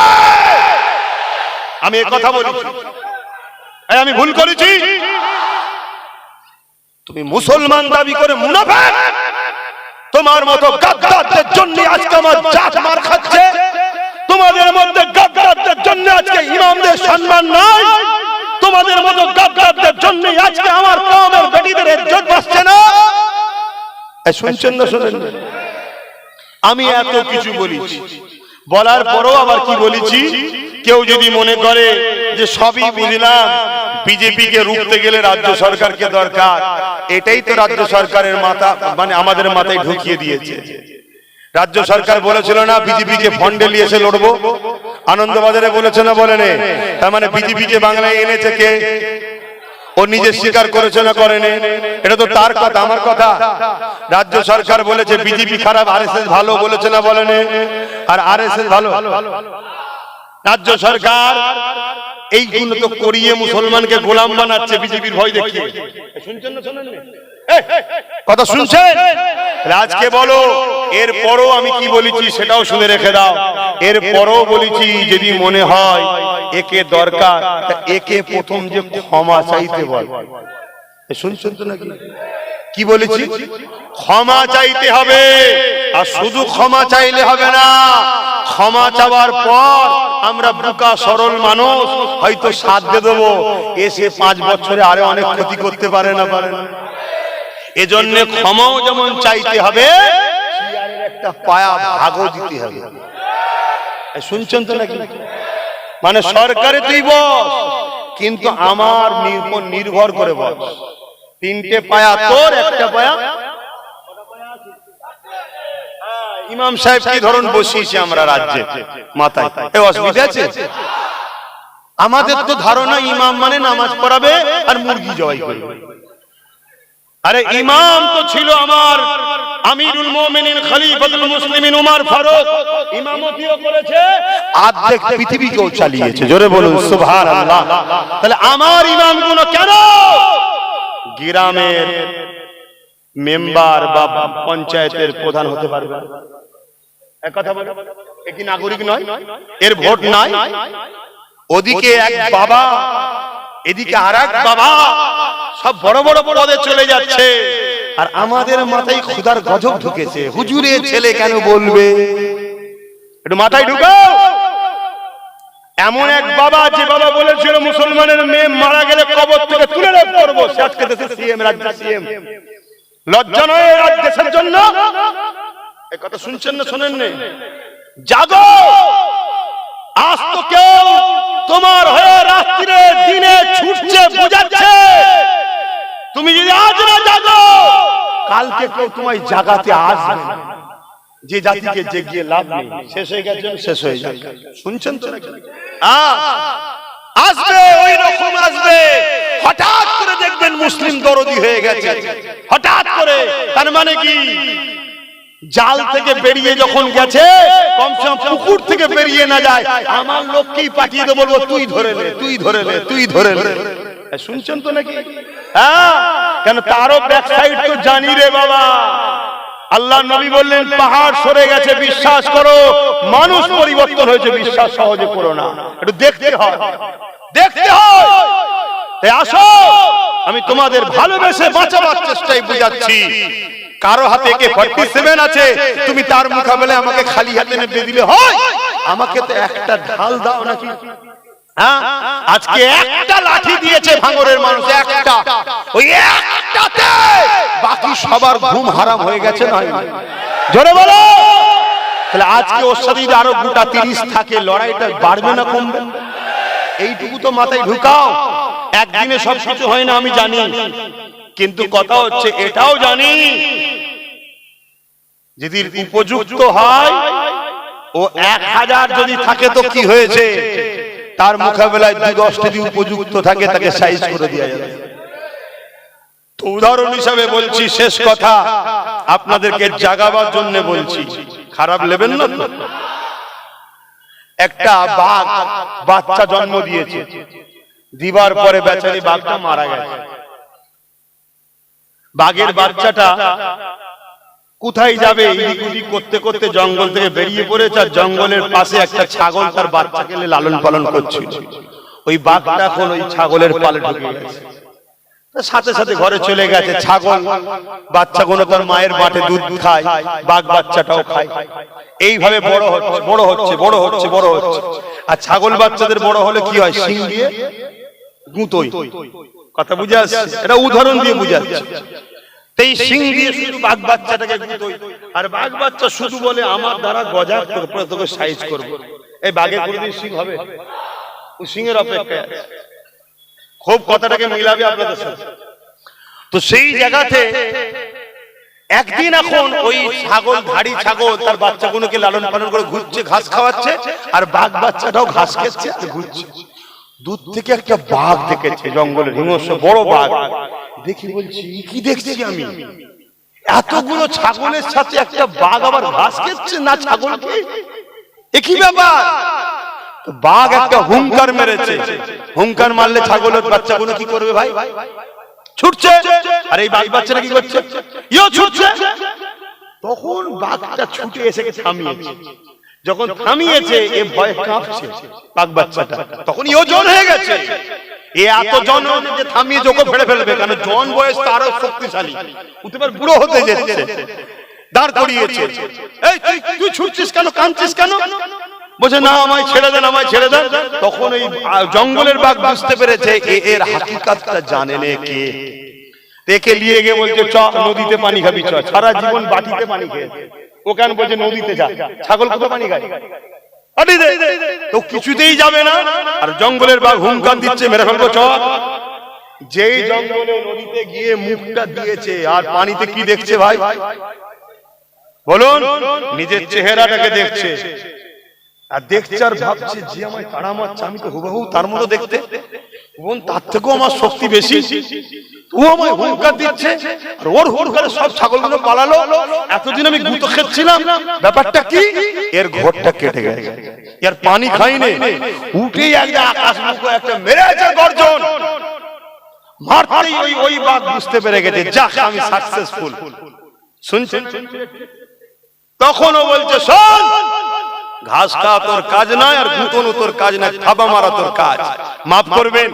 Speaker 1: আমি এই কথা বলেছি, আমি ভুল করেছি? তুমি মুসলমান দাবি করে মুনাফিক। তোমার মতো গাদ্দারদের জন্য আজকে আমার জাত মার খাচ্ছে। তোমাদের মধ্যে গাদ্দারদের জন্য আজকে ইমামদের সম্মান নাই। তোমাদের মতো গাদ্দারদের জন্য আজকে আমার কওমের বেটিদের ইজ্জত বাঁচছে না। শুনছেন না শুনেন? আমি এত কিছু বলেছি, বলার পরও আবার কি বলেছি? কেউ যদি মনে করে যে সবই বুঝলাম, বিজেপিকে রুখতে গেলে রাজ্য সরকারকে দরকার, এটাই তো রাজ্য সরকারের মাথা মানে আমাদের মাথায় ঢুকিয়ে দিয়েছে। রাজ্য সরকার বলেছিল না বিজেপিকে ফন্ডে নিয়ে এসে লড়বো? আনন্দবাজারে বলেছে না বলেনি? তার মানে বিজেপিকে বাংলায় এনেছে কে? ও নিজে স্বীকার করেছে না করেনি? এটা তো তার কথা, আমার কথা। রাজ্য সরকার বলেছে বিজেপি খারাপ, আরএসএস ভালো, বলেছে না বলেনি? আর আরএসএস ভালো। রাজ্য সরকার এইগুলো তো করিয়ে মুসলমানকে গোলাম বানাচ্ছে বিজেপির ভয় দেখিয়ে। শুনছেন না শোনেন? কথা শুনছেন? আজকে বলো, এর পরও আমি কি বলেছি সেটাও শুনে রেখে দাও। এর পরও বলেছি যদি মনে হয় একে দরকার, একে প্রথম যে ক্ষমা চাইতে বল। শুনছেন তো নাকি? কি বলেছি? ক্ষমা চাইতে হবে। আর শুধু ক্ষমা চাইলে হবে না, ক্ষমা চাওয়ার পর আমরা বুকা সরল মানুষ হয়তো সাথ দিয়ে দেবো, এসে 5 বছরে আরে অনেক ক্ষতি করতে পারে না পারে না। এজন্য ক্ষমাও যেমন চাইতে হবে, একটা পায়া ভাগও দিতে হবে। শুনছেন তো নাকি? মানে সরকারে তুই বস, কিন্তু আমার নির্ভর করে বস। 3টে পায়া তোর, একটা পায়া ইমাম সাহেব কি ধরুন বসিয়েছি আমরা রাজ্যে মাথায়, এই অসুবিধা আছে? আমাদের তো ধারণা ইমাম মানে নামাজ পড়াবে আর মুরগি জবাই করবে।
Speaker 2: আরে ইমাম তো ছিল আমার আমিরুল মুমিনিন খলিফাতুল মুসলিমিন ওমর ফারুক, ইমামতিও করেছে,
Speaker 1: অর্ধেক পৃথিবীকেও চালিয়েছে। জোরে বলুন সুবহানাল্লাহ।
Speaker 2: তাহলে আমার ইমামগুলো কেন গ্রামের মেম্বার বা পঞ্চায়েতের প্রধান হতে পারবে? এক কথা বলো, এ কি নাগরিক নয়? এর ভোট নাই? ওদিকে এক বাবা, এদিকে আরেক বাবা, সব বড় বড় পদে চলে যাচ্ছে, আর আমাদের মাথায় খোদার গজব ঢুকেছে। হুজুরের ছেলে কেন বলবে? একটু মাথায় ঢুকাও। এমন এক বাবা, যে বাবা বলেছিল মুসলমানের মেয়ে মারা গেলে কবর থেকে তুলে রেপ করবো, সে আজকে দেশের সিএম, রাজ্যের সিএম। লজ্জা নয় রাজ দেশের জন্য? এই কথা শুনছেন না শোনেন না? জাগো, আজ তো কেউ তোমার হয়ে রাত্রিরে দিনে ছুটছে, বোঝাচ্ছে। তুমি যদি আজ না জাগো, কালকে কেউ তোমায় জাগাতে আসবে না। যে জাতিকে জেগিয়ে লাভ নেই, শেষ হয়ে গেছে, শেষ হয়ে যাবে। শুনছেন তো? আসবে, ওই রকম আসবে। হঠাৎ করে দেখবেন মুসলিম দরদি হয়ে গেছে, হঠাৎ করে। তার মানে কি, জাল থেকে বেরিয়ে যখন গেছে, কমসে কম পুকুর থেকে বেরিয়ে না যায়, আমার লোককেই পাঠিয়ে দেবো, বলবো তুই ধরে নে, তুই ধরে নে, তুই ধরে নে। শুনছেন তো নাকি? হ্যাঁ, কেন তারও ব্যাক সাইড তো জানি রে বাবা। আল্লাহ নবী বললেন, পাহাড় সরে গেছে বিশ্বাস করো, মানুষ পরিবর্তন হয়েছে বিশ্বাস সহজে করো না, একটু দেখতে হয়, দেখতে হয়। তাই আসো, আমি তোমাদের ভালোবেসে বাঁচাবার চেষ্টাই বুঝাচ্ছি। কারো হাতে AK-47 আছে, তুমি তার মোকাবেলায় আমাকে খালি হাতে নেবে দিলে হয়? আমাকে তো একটা ঢাল দাও নাকি? হ্যাঁ, আজকে একটা লাঠি দিয়েছে ভাঙরের মানুষ, একটা, ওই একটাতে বাকি সবার ঘুম হারাম হয়ে গেছে। নয় জোরে বলো। তাহলে আজকে ওর সাথে যদি আরো গোটা 30 থাকে, লড়াইটা বাড়বে না কমবে? এইটুকু তো মাথায় ঢুকাও। একদিনে সব কিছু হয় না আমি জানি, কিন্তু কথা হচ্ছে এটাও জানি, যদি উপযুক্ত হয়, ও 1000 যদি থাকে তো কি হয়েছে, তার মোকাবেলায় 2-10 যদি উপযুক্ত থাকে, তাকে সাইজ করে দেওয়া যাবে। তো উদাহরণ হিসাবে বলছি, শেষ কথা আপনাদেরকে জাগাবার জন্য বলছি, খারাপ নেবেন না তো। একটা বাঘ বাচ্চা জন্ম দিয়েছে, দিবার পরে বেচারি বাঘটা মারা গেছে। বাঘের বাচ্চাটা কোথায় যাবে, ইদিক করতে করতে জঙ্গল থেকে বেরিয়ে পড়েছে, আর জঙ্গলের পাশে একটা ছাগল তার বাচ্চাকে লালন পালন করছিল। ওই বাঘটা এখন ওই ছাগলের পালে ঢুকে গেছে, সাথে সাথে ঘরে চলে গেছে। ছাগল বাচ্চাগুলো তার মায়ের বাটে দুধ খায়, বাঘ বাচ্চাটাও খায়। এইভাবে বড় হচ্ছে, বড় হচ্ছে, বড় হচ্ছে, বড় হচ্ছে। আর ছাগল বাচ্চাদের বড় হলে কি হয়, শিং দিয়ে গুঁতোয়। কথা বুঝে আসছে? এটা উদাহরণ দিয়ে বুঝাচ্ছে। এই শিং দিয়ে শুধু বাঘ বাচ্চাটাকে গুঁতোয়, আর বাঘ বাচ্চা শুধু বলে আমার দ্বারা গজা করে তোকে সাইজ করবো। এই বাঘের কোনদিন শিং হবে? ও শিংয়ের অপেক্ষায় আছে। খুব কথাটাকে মিলাবে আপনাদের সাথে। তো সেই জায়গাতে একদিন এখন ওই ছাগল, ধাড়ি ছাগল তার বাচ্চাগুলোকে লালন পালন করে ঘুরছে, ঘাস খাওয়াচ্ছে, আর বাঘ বাচ্চাটাও ঘাস খেচ্ছে আর ঘুরছে। দূর থেকে একটা বাঘ দেখেছে, জঙ্গলের হিংস্র বড় বাঘ দেখি, বলছি কি দেখছি আমি, এতগুলো ছাগলের সাথে একটা বাঘ আবার ঘাস খেচ্ছে না ছাগলকে, একই ব্যাপার। বাঘ একটা হুঙ্কার মেরেছে, হুঙ্কার মারলে ছাগলের বাচ্চাগুলো কি করবে ভাই? ছুটছে। আর এই বাঘ বাচ্চারা কি করছে? ইও ছুটছে। তখন বাঘটা ছুটে এসে থামিয়েছে। যখন থামিয়েছে, এ ভয়ে কাঁপছে বাঘ বাচ্চাটা, তখন ইও জন হয়ে গেছে। এ এত জন যে থামিয়ে ওকে ফেলে ফেলবে, কারণ জন বয়স তারও শক্তিশালী, উঠেবার বুড়ো হতে যাচ্ছে। দাঁড় করিয়েছে। এই তুই ছুটছিস কেন, কাঁদছিস কেন? বলছে না, আমায় ছেড়ে দেন, আমায় ছেড়ে দেন। তখন এই জঙ্গলের বাঘ বুঝতে পেরেছে এর হাকিকাতটা জানে না কে। দেখে নিয়ে গিয়ে বলছে চ নদীতে পানি খাবি, চ। সারা জীবন বাটিতে পানি খেয়েছে, ও কেন বলছে নদীতে যা। ছাগল কোথায় পানি খায়? তো কিছুতেই যাবে না। আর জঙ্গলের বাঘ হুঙ্কার দিচ্ছে, মেরে ফেলবো, চ। যেই জঙ্গলে নদীতে গিয়ে মুখটা দিয়েছে, আর পানিতে কি দেখছে ভাই বলুন? নিজের চেহারাটাকে দেখছে, আর দেখছে আর ভাবছে যে আমায় তাড়া মারছে, আমি তো হুবহু তার মতো দেখতে, বোন তার থেকেও আমার শক্তি বেশি। ও আমায় হুঙ্কার দিচ্ছে আর ওর হুঙ্কারে সব ছাগলগুলো পালালো। এতদিন আমি গুঁতো খেচ্ছিলাম, ব্যাপারটা কি? এর ঘরটা কেটে গেছে, এর পানি খাইনি, উঠেই একটা আকাশ মুখো একটা মেরেছে গর্জন। মারতেই ওই বাঘ বুঝতে পেরে গেছে যাক আমি সাকসেসফুল। শুনছেন? তখনও বলছে শোন, ঘাস খাওয়া তোর কাজ নয় আর গুঁতনো তোর কাজ নয়, থাবা মারা তোর কাজ। মাফ করবেন,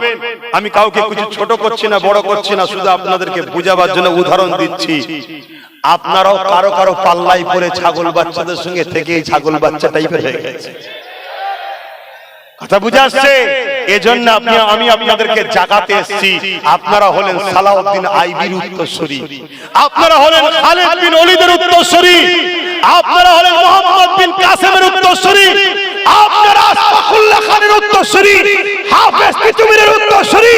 Speaker 2: আমি কাউকে কিছু ছোট করছি না, বড় করছি না, শুধু আপনাদেরকে বুঝাবার জন্য উদাহরণ দিচ্ছি। আপনারাও কারো কারো পাল্লাই পড়ে ছাগল বাচ্চাদের সঙ্গে থেকে এই ছাগল বাচ্চা টাইপের হয়ে গেছে। কথা বুঝে আসছে? এজন্য আমি আপনাদেরকে জাগাতে এসেছি। আপনারা হলেন সালাউদ্দিন আইবির উত্তরসূরি, আপনারা হলেন খালিদ বিন ওলীদের উত্তরসূরি, আপনারা হলেন মোহাম্মদ বিন কাসেমের উত্তরসূরি, আপনারা আশফাকুল্লাহ খানের উত্তরসূরি, হাফেজ তিতুমীরের উত্তরসূরি।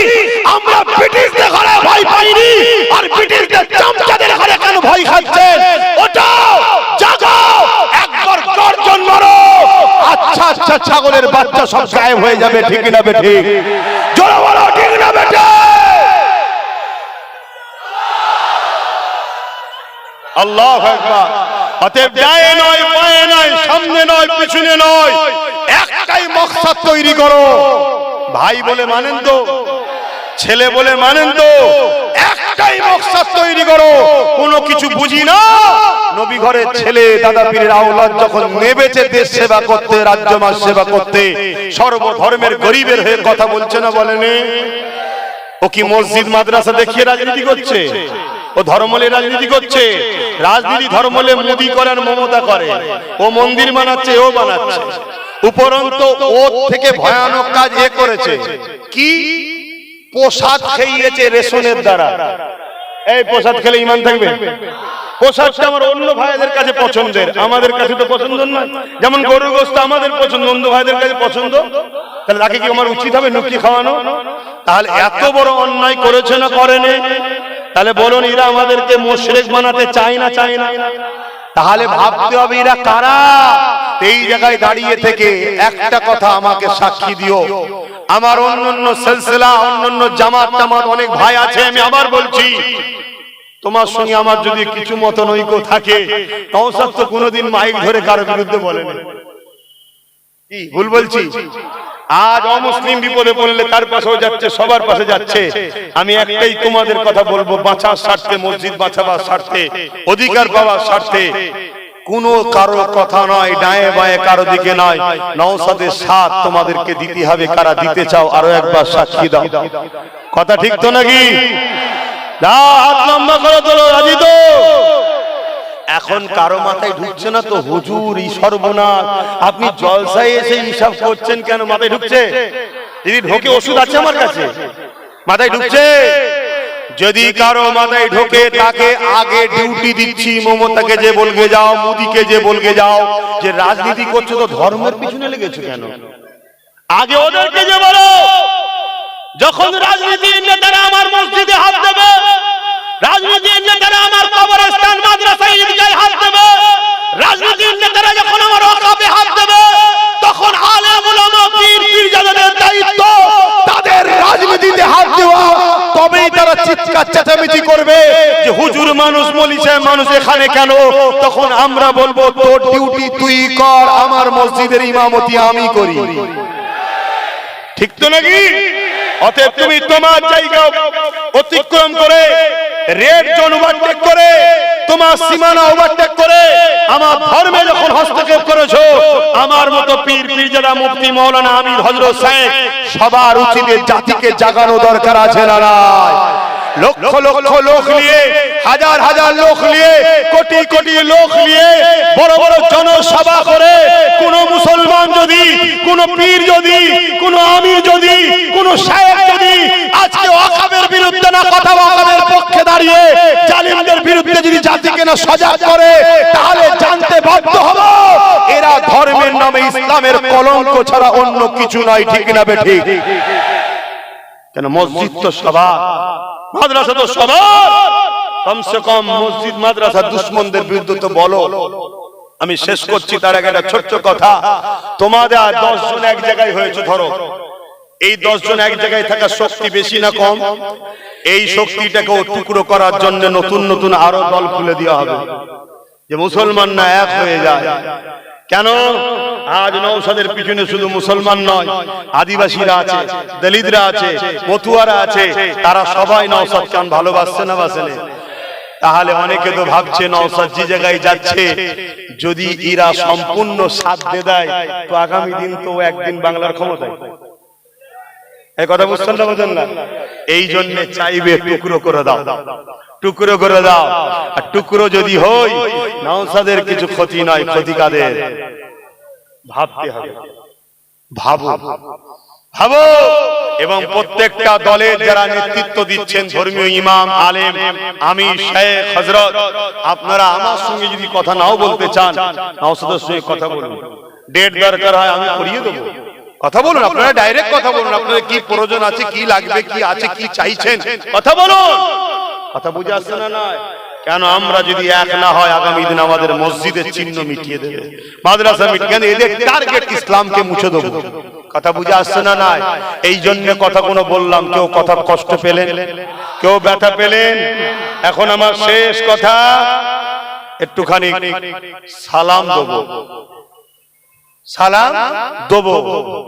Speaker 2: আমরা ব্রিটিশদের ঘরে ভয় পাইনি, আর ব্রিটিশদের চামচাদের ঘরে কেন ভয় খাচ্ছেন? ওঠাও, জাগাও, একবার গর্জন মারো। আচ্ছা আচ্ছা ছাগলের বাচ্চা সব গায়েব হয়ে যাবে, ঠিক না বেঠি? জোরে বলো ঠিক না বেঠি? আল্লাহু আকবার। অতএব ডায়ে নয়, বায়ে নয়, সামনে নয়, পিছনে নয়, একটাই মকসদ তৈরি করো। ভাই বলে মানেন তো? ছেলে বলে মানেন তো? একটাই মকসদ তৈরি করো। কোনো কিছু বুঝি না। নবী ঘরের ছেলে দাদা পীরের আওলাদ যখন নেবেছে দেশ সেবা করতে, রাজ্য মাস সেবা করতে, সর্বধর্মের গরিবের হয়ে কথা বলছে না বলেনি? ও কি মসজিদ মাদ্রাসা দেখিয়ে রাজনীতি করছে? ও ধর্মলে রাজনীতি করছে? রাজনীতি ধর্মলে মোদি করে আর মমতা করে। ও মন্দির বানাচ্ছে, ও বানাচ্ছে। উপরন্ত ওর থেকে ভয়ানক কাজ এ করেছে কি? প্রসাদ খেয়েছে রেশনের দ্বারা। এই প্রসাদ খেলে ঈমান থাকবে? প্রসাদটা আমার অন্য ভাইদের কাছে পছন্দের, আমাদের কাছে তো পছন্দ নয়। যেমন গরুর গোশত আমাদের পছন্দ, অন্য ভাইদের কাছে পছন্দ। তাহলে তাকে কি আমার উচিত হবে নুকি খাওয়ানো? তাহলে এত বড় অন্যায় করেছে না করেনি? তাহলে বলুন এরা আমাদেরকে মুশরিক বানাতে চায় না চায় না? তাহলে ভাবতে হবে এরা কারা। এই জায়গায় দাঁড়িয়ে থেকে একটা কথা আমাকে সাক্ষী দিও। আমার অন্যান্য সিলসিলা, অন্যান্য জামাত টামাত অনেক ভাই আছে, আমি আবার বলছি, তোমার সঙ্গে আমার যদি কিছু মতনৈক্য থাকে, কাউসার তো কোনোদিন মাইক ধরে কারো বিরুদ্ধে বলেনি। কি ভুল বলছি? আজ অমুসলিম বিপদে পড়লে তার পাশেও যাচ্ছে, সবার পাশে যাচ্ছে। আমি একটাই তোমাদের কথা বলবো, বাঁচার স্বার্থে, মসজিদ বাঁচাবার স্বার্থে, অধিকার পাওয়ার স্বার্থে কোনো কারো কথা নয়, ডায়ে বায়ে কারো দিকে নয়, নওশাদের সাথ তোমাদেরকে দিতে হবে। কারা দিতে চাও আরো একবার সাক্ষী দাও। কথা ঠিক তো নাকি? হাত লম্বা করে তোলো, রাজি তো? এখন কারো মাথায় ঢুকছে না তো হুজুর এই সর্বনাশ, আপনি জলসায় এসে হিসাব করছেন কেন? মাথায় ঢুকছে? যদি ঢোকে ওষুধ আছে আমার কাছে। মাথায় ঢুকছে? যদি কারো মাথায় ঢোকে তাকে আগে ডিউটি দিচ্ছি, মমতাকে যে বলকে যাও, মোদিকে যে বলকে যাও যে রাজনীতি করছো তো ধর্মের পিছনে লেগেছো কেন? আগে ওদেরকে যে বলো, যখন রাজনীতির নেতারা আমার মসজিদে হাত দেবে, রাজনীতির নেতারা আমার কবরস্থান মাদ্রাসায় ঈদগাহে হাত দেবে, রাজনীতির নেতারা যখন আমার ওয়াকফে হাত দেবে, তখন আলেম উলামা পীর পীরজাদাদের দায়িত্ব তাদের রাজনীতিতে হাত দেওয়া। তবেই তারা চিৎকার চেঁচামেচি করবে যে হুজুর মানুষ, মৌলভী সাহেব মানুষ এখানে কেন? তখন আমরা বলবো তোর ডিউটি তুই কর, আমার মসজিদের ইমামতি আমি করি। ঠিক তো নাকি? অতএব তুমি তোমার জায়গা অতিক্রম করে, রেড জোন ওভারটেক করে, তোমার সীমানা ওভারটেক করে আমার ধর্মে যখন হস্তক্ষেপ করেছো, আমার মতো পীর পীরজাদা, মুফতি, মাওলানা, আমির, হযরত সাহেব সবার উচিত জাতিকে জাগানো দরকার আছে না নাই? লক্ষ লক্ষ লোক নিয়ে, হাজার হাজার লোক নিয়ে, কোটি কোটি লোক নিয়ে বড় বড় জনসভা করে কোন মুসলমান যদি, কোন পীর যদি, কোন আমির যদি, কোন শায়েখ যদি আজকে ওয়াকফের বিরুদ্ধে না কথা, ওয়াকফের পক্ষে দাঁড়িয়ে জালিমদের বিরুদ্ধে যদি জাতিকে না সজাগ করে, তাহলে জানতে বাধ্য হব এরা ধর্মের নামে ইসলামের কলঙ্ক ছাড়া অন্য কিছু নয়। ঠিক না বেঠিক? কেন মসজিদ তো সবার, মাদ্রাসা তো সবার। কমসে কম মসজিদ মাদ্রাসা দুশমনদের বিরুদ্ধে তো বলো। আমি শেষ করছি তার আগে একটা ছোট্ট কথা। তোমাদের 10 জন এক জায়গায় হয়েছে, ধরো এই 10 জন এক জায়গায় থাকার শক্তি বেশি না কম? এই শক্তিটাকে টুকরো করার জন্য নতুন নতুন আরো দল খুলে দেওয়া হবে, যে মুসলমান না এক হয়ে যায়। কেন? আজ নওশাদের পিছনে শুধু মুসলমান নয়, আদিবাসীরা আছে, দলিতরা আছে, মতুয়ারা আছে, তারা সবাই নওশাদ খান ভালোবাসছে না বাসে না? তাহলে অনেকে তো ভাবছে নওশাদ যে জায়গায় যাচ্ছে, যদি এরা সম্পূর্ণ সাথ দিয়ে দেয় তো আগামী দিন তো একদিন বাংলার ক্ষমতায়। এই কথা বুঝছেন না বুঝেন না? এই জন্য চাইবে টুকরো করে দাও, টুকরো করে দাও। আর টুকরো যদি হয়, নওশাদের কিছু ক্ষতি নয়, ক্ষতি কাদের? ভাবতে হবে, ভাবো ভাবো। এবং প্রত্যেকটা দলের যারা নেতৃত্ব দিচ্ছেন, ধর্মীয় ইমাম, আলেম, আমির, শায়েখ, হযরত, আপনারা আমার সঙ্গে যদি কথা নাও বলতে চান, নওশাদের সঙ্গে কথা বলুন। ডেট দরকার হয় আমি করিয়ে দেবো, কথা বলুন। আপনারা ডাইরেক্ট কথা বলুন, আপনাদের কি প্রয়োজন আছে, কি লাগবে, কি আছে, কি চাইছেন, কথা বলুন। কথা বুঝে আসছে না? না কেন? আমরা যদি এক না হয়, আগামী দিন আমাদের মসজিদের চিহ্ন মিটিয়ে দেবে, মাদ্রাসা মিটিয়ে দেবে, এদের টার্গেট ইসলামকে মুছে দেবো। কথা বুঝে আসছে না? না এই জন্য কথা কোনো বললাম, কেউ কথা কষ্ট পেলেন, কেউ ব্যথা পেলেন? এখন আমার শেষ কথা, একটুখানি সালাম দেবো, সালাম দেবো।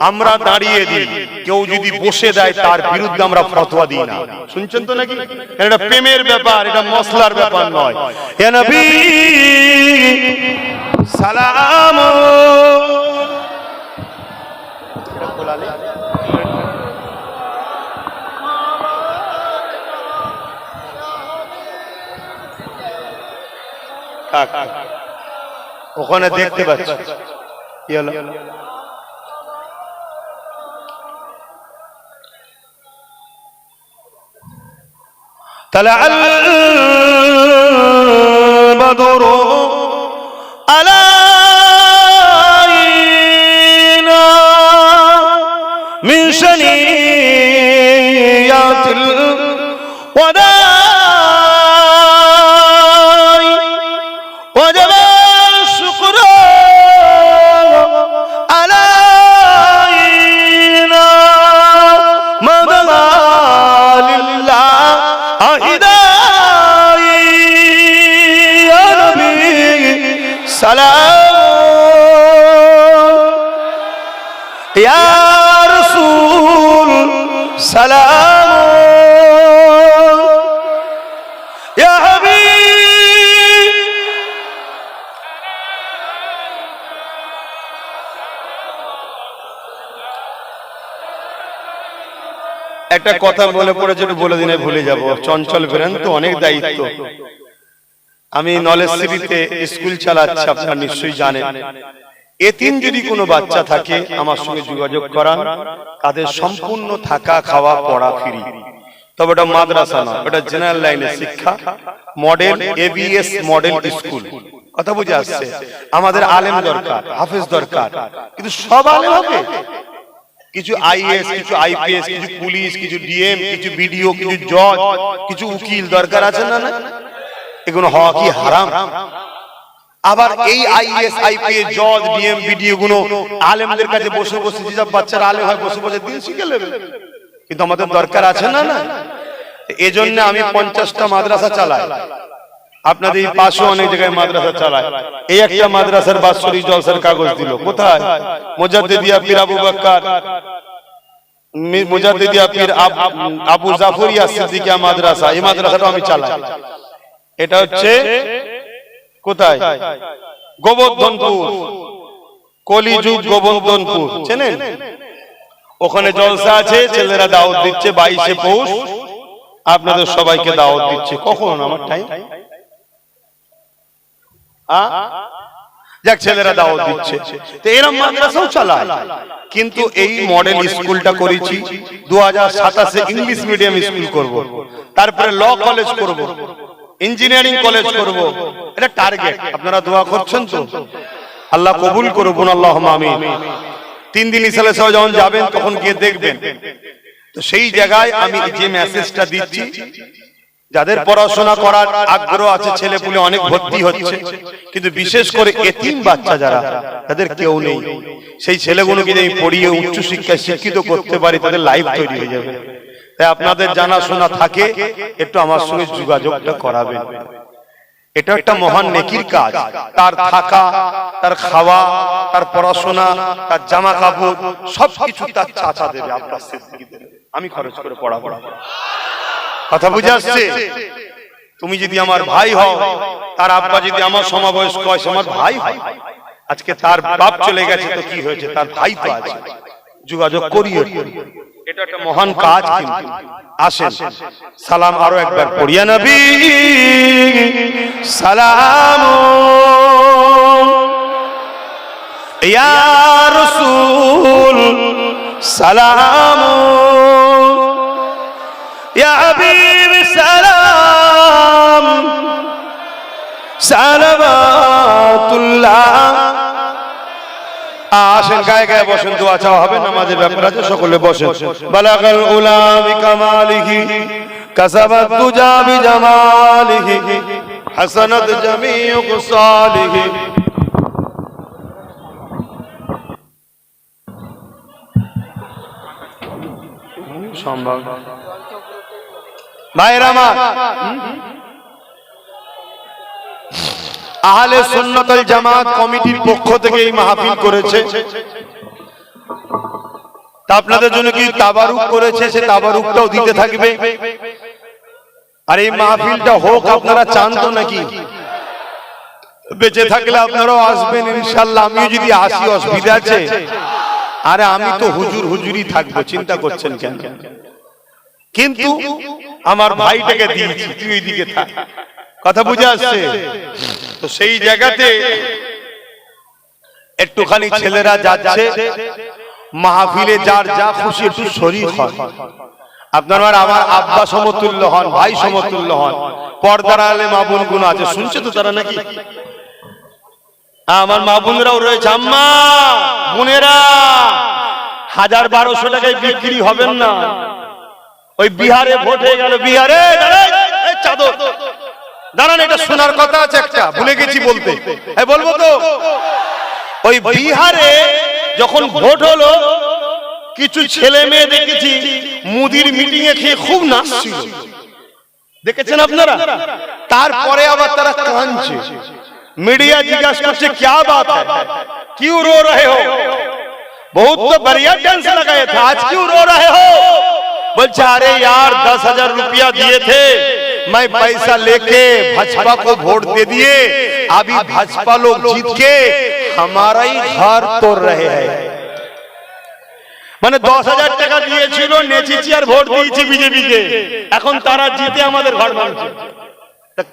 Speaker 2: আমরা দাঁড়িয়ে দিই, কেউ যদি বসে দেয় তার বিরুদ্ধে আমরা ফতোয়া দিই না। শুনছেন তো নাকি? এটা প্রেমের ব্যাপার, এটা মশলার ব্যাপার নয়। হে নবী সালাম, ওখানে দেখতে পাচ্ছি কি হলো? طلع البدر علينا من شنيات الوداع وجب الشكر علينا مدى لله سلام يا رسول سلام يا حبيب একটা কথা বলে পড়েছে, বলে দিনে ভুলে যাব। চঞ্চল বেরেন তো, অনেক দায়িত্ব। আমি নলেজ সিটিতে স্কুল চালাচ্ছি, আপনারা নিশ্চয়ই জানেন। এতিম যদি কোনো বাচ্চা থাকে আমার সঙ্গে যোগাযোগ করান, তাদের সম্পূর্ণ থাকা, খাওয়া, পড়া ফ্রি। তবে এটা মাদ্রাসা না, এটা জেনারেল লাইনের শিক্ষা, মডেল এবিএস মডেল স্কুল। কথা বুঝে আসছে? আমাদের আলেম দরকার, হাফেজ দরকার, কিন্তু সব আলেম হবে? কিছু আইএস, কিছু আইপিএস, কিছু পুলিশ, কিছু ডিএম, কিছু বিডিও, কিছু জজ, কিছু উকিল দরকার আছে না? না, এগুলো হওয়া কি হারাম? আবার এই আইএস, আইপিএস, জজ, ডিএম, বিডিও গুলো আলেমদের কাছে বসে বসে, যেসব বাচ্চারা আলেম হয়, বসে বসে দিন শিখে নেবে। কিন্তু আমাদের দরকার আছে না? না, এজন্য আমি 50টা মাদ্রাসা চালাই। আপনাদের এই পাশে অনেক জায়গায় মাদ্রাসা চালায়। এই একটা মাদ্রাসার বাৎসরিক জলসার কাগজ দিল। কোথায়? মুজাদ্দিদিয়া পীর আবু বকর, মুজাদ্দিদিয়া পীর আবু জাফরিয়া সিদ্দিকিয়া মাদ্রাসা। এই মাদ্রাসাটা আমি চালাই। এটা হচ্ছে কোথায়? গোবর্ধনপুর, কলিযুগ গোবর্ধনপুর, চেনেন? ওখানে জলসা আছে, ছেলেরা দাওয়াত দিচ্ছে 22শে পৌষ, আপনাদের সবাইকে দাওয়াত দিচ্ছে। কখন? আমার টাইম যাক, ছেলেরা দাওয়াত দিচ্ছে। তো এরকম মাদ্রাসাও চালায়। কিন্তু এই মডেল স্কুলটা করেছি 2027-এ ইংলিশ মিডিয়াম স্কুল করব, তারপরে ল কলেজ করব, ইঞ্জিনিয়ারিং কলেজ করব। এটা টার্গেট। আপনারা দোয়া করছেন তো? আল্লাহ কবুল করুন, আল্লাহুম্মা আমিন। 3 দিন ইসলামে যখন যাবেন তখন গিয়ে দেখবেন। তো সেই জায়গায় আমি যে মেসেজটা দিচ্ছি, যাদের পড়াশোনা করার আগ্রহ আছে, ছেলে পুলে অনেক ভর্তি হচ্ছে, কিন্তু বিশেষ করে এতিম বাচ্চা যারা, তাদের কেউ নেই, সেই ছেলেগুলোকে যদি পড়িয়ে উচ্চ শিক্ষায় শিক্ষিত করতে পারি, তাদের লাইফ তৈরি হয়ে যাবে। তাই আপনাদের জানাশোনা থাকে, একটু আমার সঙ্গে যোগাযোগটা করাবেন। এটা একটা মহান নেকির কাজ। তার থাকা, তার খাওয়া, তার পড়াশোনা, তার জামা কাপড় সবকিছু তার চাচা দেবে, আপনার সিদ্দিকী দেবে, আমি খরচ করে পড়াবো। কথা বুঝে আসছে? তুমি যদি আমার ভাই হও, তার আব্বা যদি আমার সমবয়স্ক হয়, আমার ভাই হয়। আজকে তার বাপ চলে গেছে তো কি হয়েছে, তার ভাই তো আছে, যোগাযোগ করিয়ে। এটা একটা মহান কাজ। কিন্তু আসেন সালাম আরো একবার পড়িয়া নবী সালাম ইয়া রাসূল সালাম ইয়া হাবিব সালাম সালাওয়াতুল্লাহ। আসেন গায়ে গায়ে বসেন, দোয়া চাওয়া হবে, নামাজের ব্যাপার আছে, সকলে বসেন। বালাগাল উলা বিকামালিহি কাসাবাত তুজা বিজামালিহি হাসানাত জামিউ কুসালিহি। সম্ভব ভাইরা আমার, আহলে সুন্নাত ওয়াল জামাত কমিটির পক্ষ থেকে এই মাহফিল করেছে। তা আপনাদের জন্য কি তাবারুক করেছে, সে তাবারুকটাও দিতে থাকবে। আর এই মাহফিলটা হোক, আপনারা চান তো নাকি? বেঁচে থাকলে আপনারাও আসবেন ইনশাআল্লাহ। আমিও যদি আসি অসুবিধা আছে? আরে আমি তো হুজুর হুজুরই থাকবো, চিন্তা করছেন কেন? কিন্তু আমার ভাইটাকে দিয়েছি, তুই ওইদিকে থাক। কথা বুঝে আসছে তো? সেই জায়গাতে একটুখানি ছেলেরা যাচ্ছে মাহফিলে, যার যা খুশি একটু শরীক হয়। আপনারা আমার আব্বা সমতুল্য হন, ভাই সমতুল্য হন। পর্দার আলে মা বোন গুণ আছে, শুনছে তো তারা নাকি? আমার মা বোনেরাও রয়েছে। আম্মা বোনেরা 1000-1200 টাকায় বিক্রি হবেন না। ওই বিহারে ভোট হয়ে গেল, বিহারে চাদর দাঁড়ান, এটা শোনার কথা আছে একটা, ভুলে গেছি বলতে, বলবো তো। ওই বিহারে যখন ভোট হলো, কিছু ছেলে মেয়ে দেখেছি মুদির মিটিং এ খেয়ে খুব নাচছিল, দেখেছেন আপনারা? তারপরে আবার তারা কাঁদছে। मीडिया जिज्ञासा करছে क्या बात है, क्यों रो रहे हो? बहुत तो बढ़िया डांस लगाए थे, आज क्यों रो रहे हो? बोलছে अरे यार 10,000 रुपया दिए थे, मैं पैसा लेके भाजपा को वोट दे दिए, अभी भाजपा लोग जीत के हमारा ही घर तोड़ रहे हैं। মানে 10,000 টাকা দিয়েছিল, নেচেছি আর ভোট দিয়েছি বিজেপি কে, এখন তারা জিতে আমাদের ঘর ভাঙছে।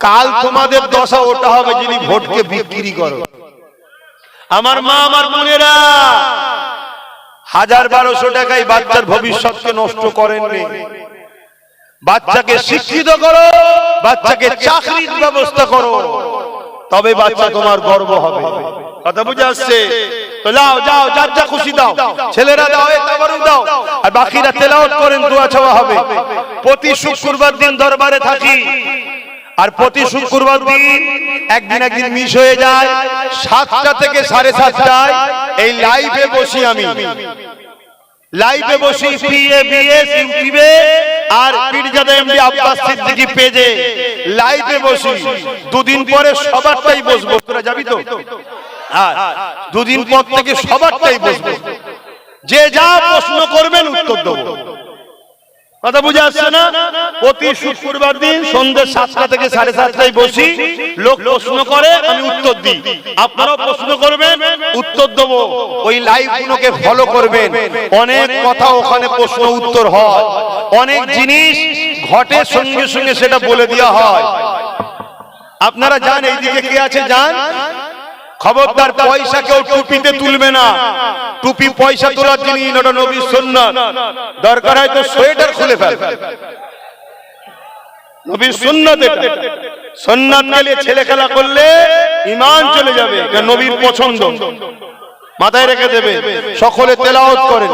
Speaker 2: কাল তোমাদের দশা ওটা হবে যিনি ভোটকে বিক্রি করো। আমার মা আমার বোনেরা 1000-1200 টাকায় বাচ্চার ভবিষ্যৎকে নষ্ট করেননি। বাচ্চাকে শিক্ষিত করো, বাচ্চাকে চাকরির ব্যবস্থা করো, তবে বাচ্চা তোমার গর্ব হবে। কথা বুঝে আসছে তো? যাও যাও, যার যা খুশি দাও, ছেলেরা দাও, তাবারুক দাও, আর বাকিরা তেলাওয়াত করেন, দোয়া চাওয়া হবে। প্রতি শুক্রবার দিন দরবারে থাকি, আর প্রতি শুক্রবার দিন একদিন মিস হয়ে যায়, 7টা থেকে 7:30টায় এই লাইভে বসি। আমি লাইভে বসি পিএবিএস ইউটিউবে আর পীরজাদা এমডি আব্বাস সিদ্দিকী পেজে লাইভে বসি। দুদিন পরে সবারটাই বসবো, তোরা যাবি তো? হ্যাঁ, দুদিন পর থেকে সবারটাই বসবো, যে যা প্রশ্ন করবেন উত্তর দেবো। কথা বুঝে আসছে না? প্রতি শুক্রবার দিন সন্ধ্যে 7টা থেকে 7:30টায় বসি, লোক প্রশ্ন করে, আমি উত্তর দিই। আপনারাও প্রশ্ন করবেন, উত্তর দেবো। ওই লাইভ গুলোকে ফলো করবেন, অনেক কথা ওখানে প্রশ্ন উত্তর হয়, অনেক জিনিস ঘটে সঙ্গে সঙ্গে সেটা বলে দেওয়া হয়। আপনারা যান, এইদিকে কে আছে যান। খবরদার পয়সা কেউ টুপিতে তুলবে না, টুপি পয়সা তোলার জিনিস, ওটা নবীর সুন্নাত। দরকার হয় তো সোয়েটার খুলে ফেল, নবীর সুন্নাত। এটা সুন্নাত নিয়ে ছেলে খেলা করলে ঈমান চলে যাবে, এটা নবীর পছন্দ, মাথায় রেখে দেবে। সকলে তেলাওয়াত করেন।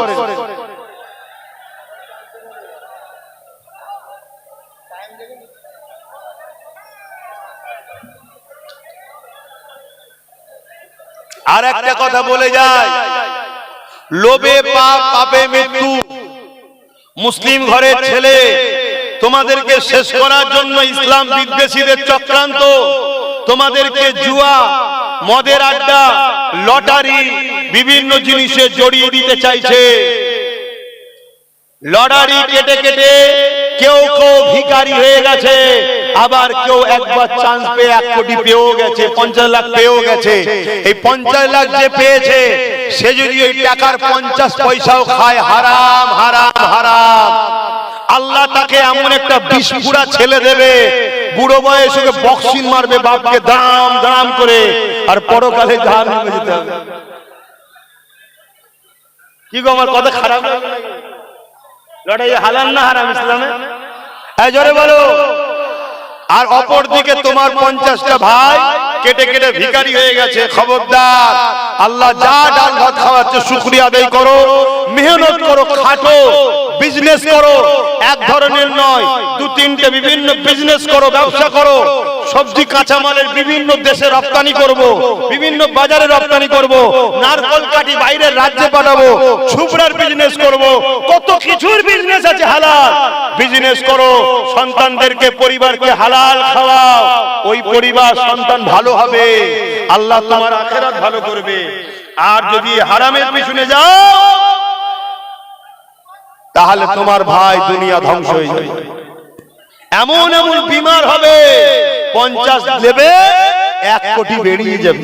Speaker 1: আর একটা কথা বলে যায়, লোভে পাপ, পাপে মৃত্যু। মুসলিম ঘরের ছেলে, তোমাদেরকে শেষ করার জন্য ইসলাম বিদ্বেষীদের চক্রান্ত, তোমাদেরকে জুয়া, মদের আড্ডা, লটারি, বিভিন্ন জিনিসে জড়িয়ে দিতে চাইছে। লটারি কেটে কেটে কেউ কেউ ভিখারি হয়ে গেছে, আবার কেউ একবার চান্স পেয়ে 1 কোটি পেয়েও গেছে, 50 লাখ পেয়েও গেছে। এই 50 লাখ যে পেয়েছে, সে যদি ওই টাকার 50 পয়সাও খায়, হারাম হারাম হারাম। আল্লাহ তাকে এমন একটা বিষপুরা ছেলে দেবে, বুড়ো বয়সে বক্সিং মারবে বাপকে দাম দাম করে, আর পরকালে জাহান্নামে যেতে হবে। কি গো, আমার কথা খারাপ লাগে? লটারি হালাল না হারাম ইসলামে? এই জোরে বলো। আর অপর দিকে তোমার 50টা ভাই কেটে কেটে ভিখারি হয়ে গেছে। খবরদার, আল্লাহ যা ডাল ভাত খাওয়াচ্ছে শুকরিয়া আদায় করো, মেহনত করো, খাটো, বিজনেস করো। এক ধরনের নয়, 2-3টে বিভিন্ন বিজনেস করো, ব্যবসা করো। সবজি কাঁচামালের বিভিন্ন দেশে রপ্তানি করব, বিভিন্ন বাজারে রপ্তানি করব, নারকল কাটি বাইরের রাজ্যে পাঠাবো, ছুবড়ার বিজনেস করব, কত কিছুর বিজনেস আছে হালাল। বিজনেস করো, সন্তানদেরকে, পরিবারকে হালাল খাওয়াও। ওই পরিবার সন্তান ভালো হবে, আল্লাহ তোমার আখিরাত ভালো করবে। আর যদি হারামের পিছনে যাও, তাহলে তোমার ভাই দুনিয়া ধ্বংস হয়ে যাবে। এমন এমন বিমার হবে, 50 দেবে 1 কোটি বেরিয়ে যাবে।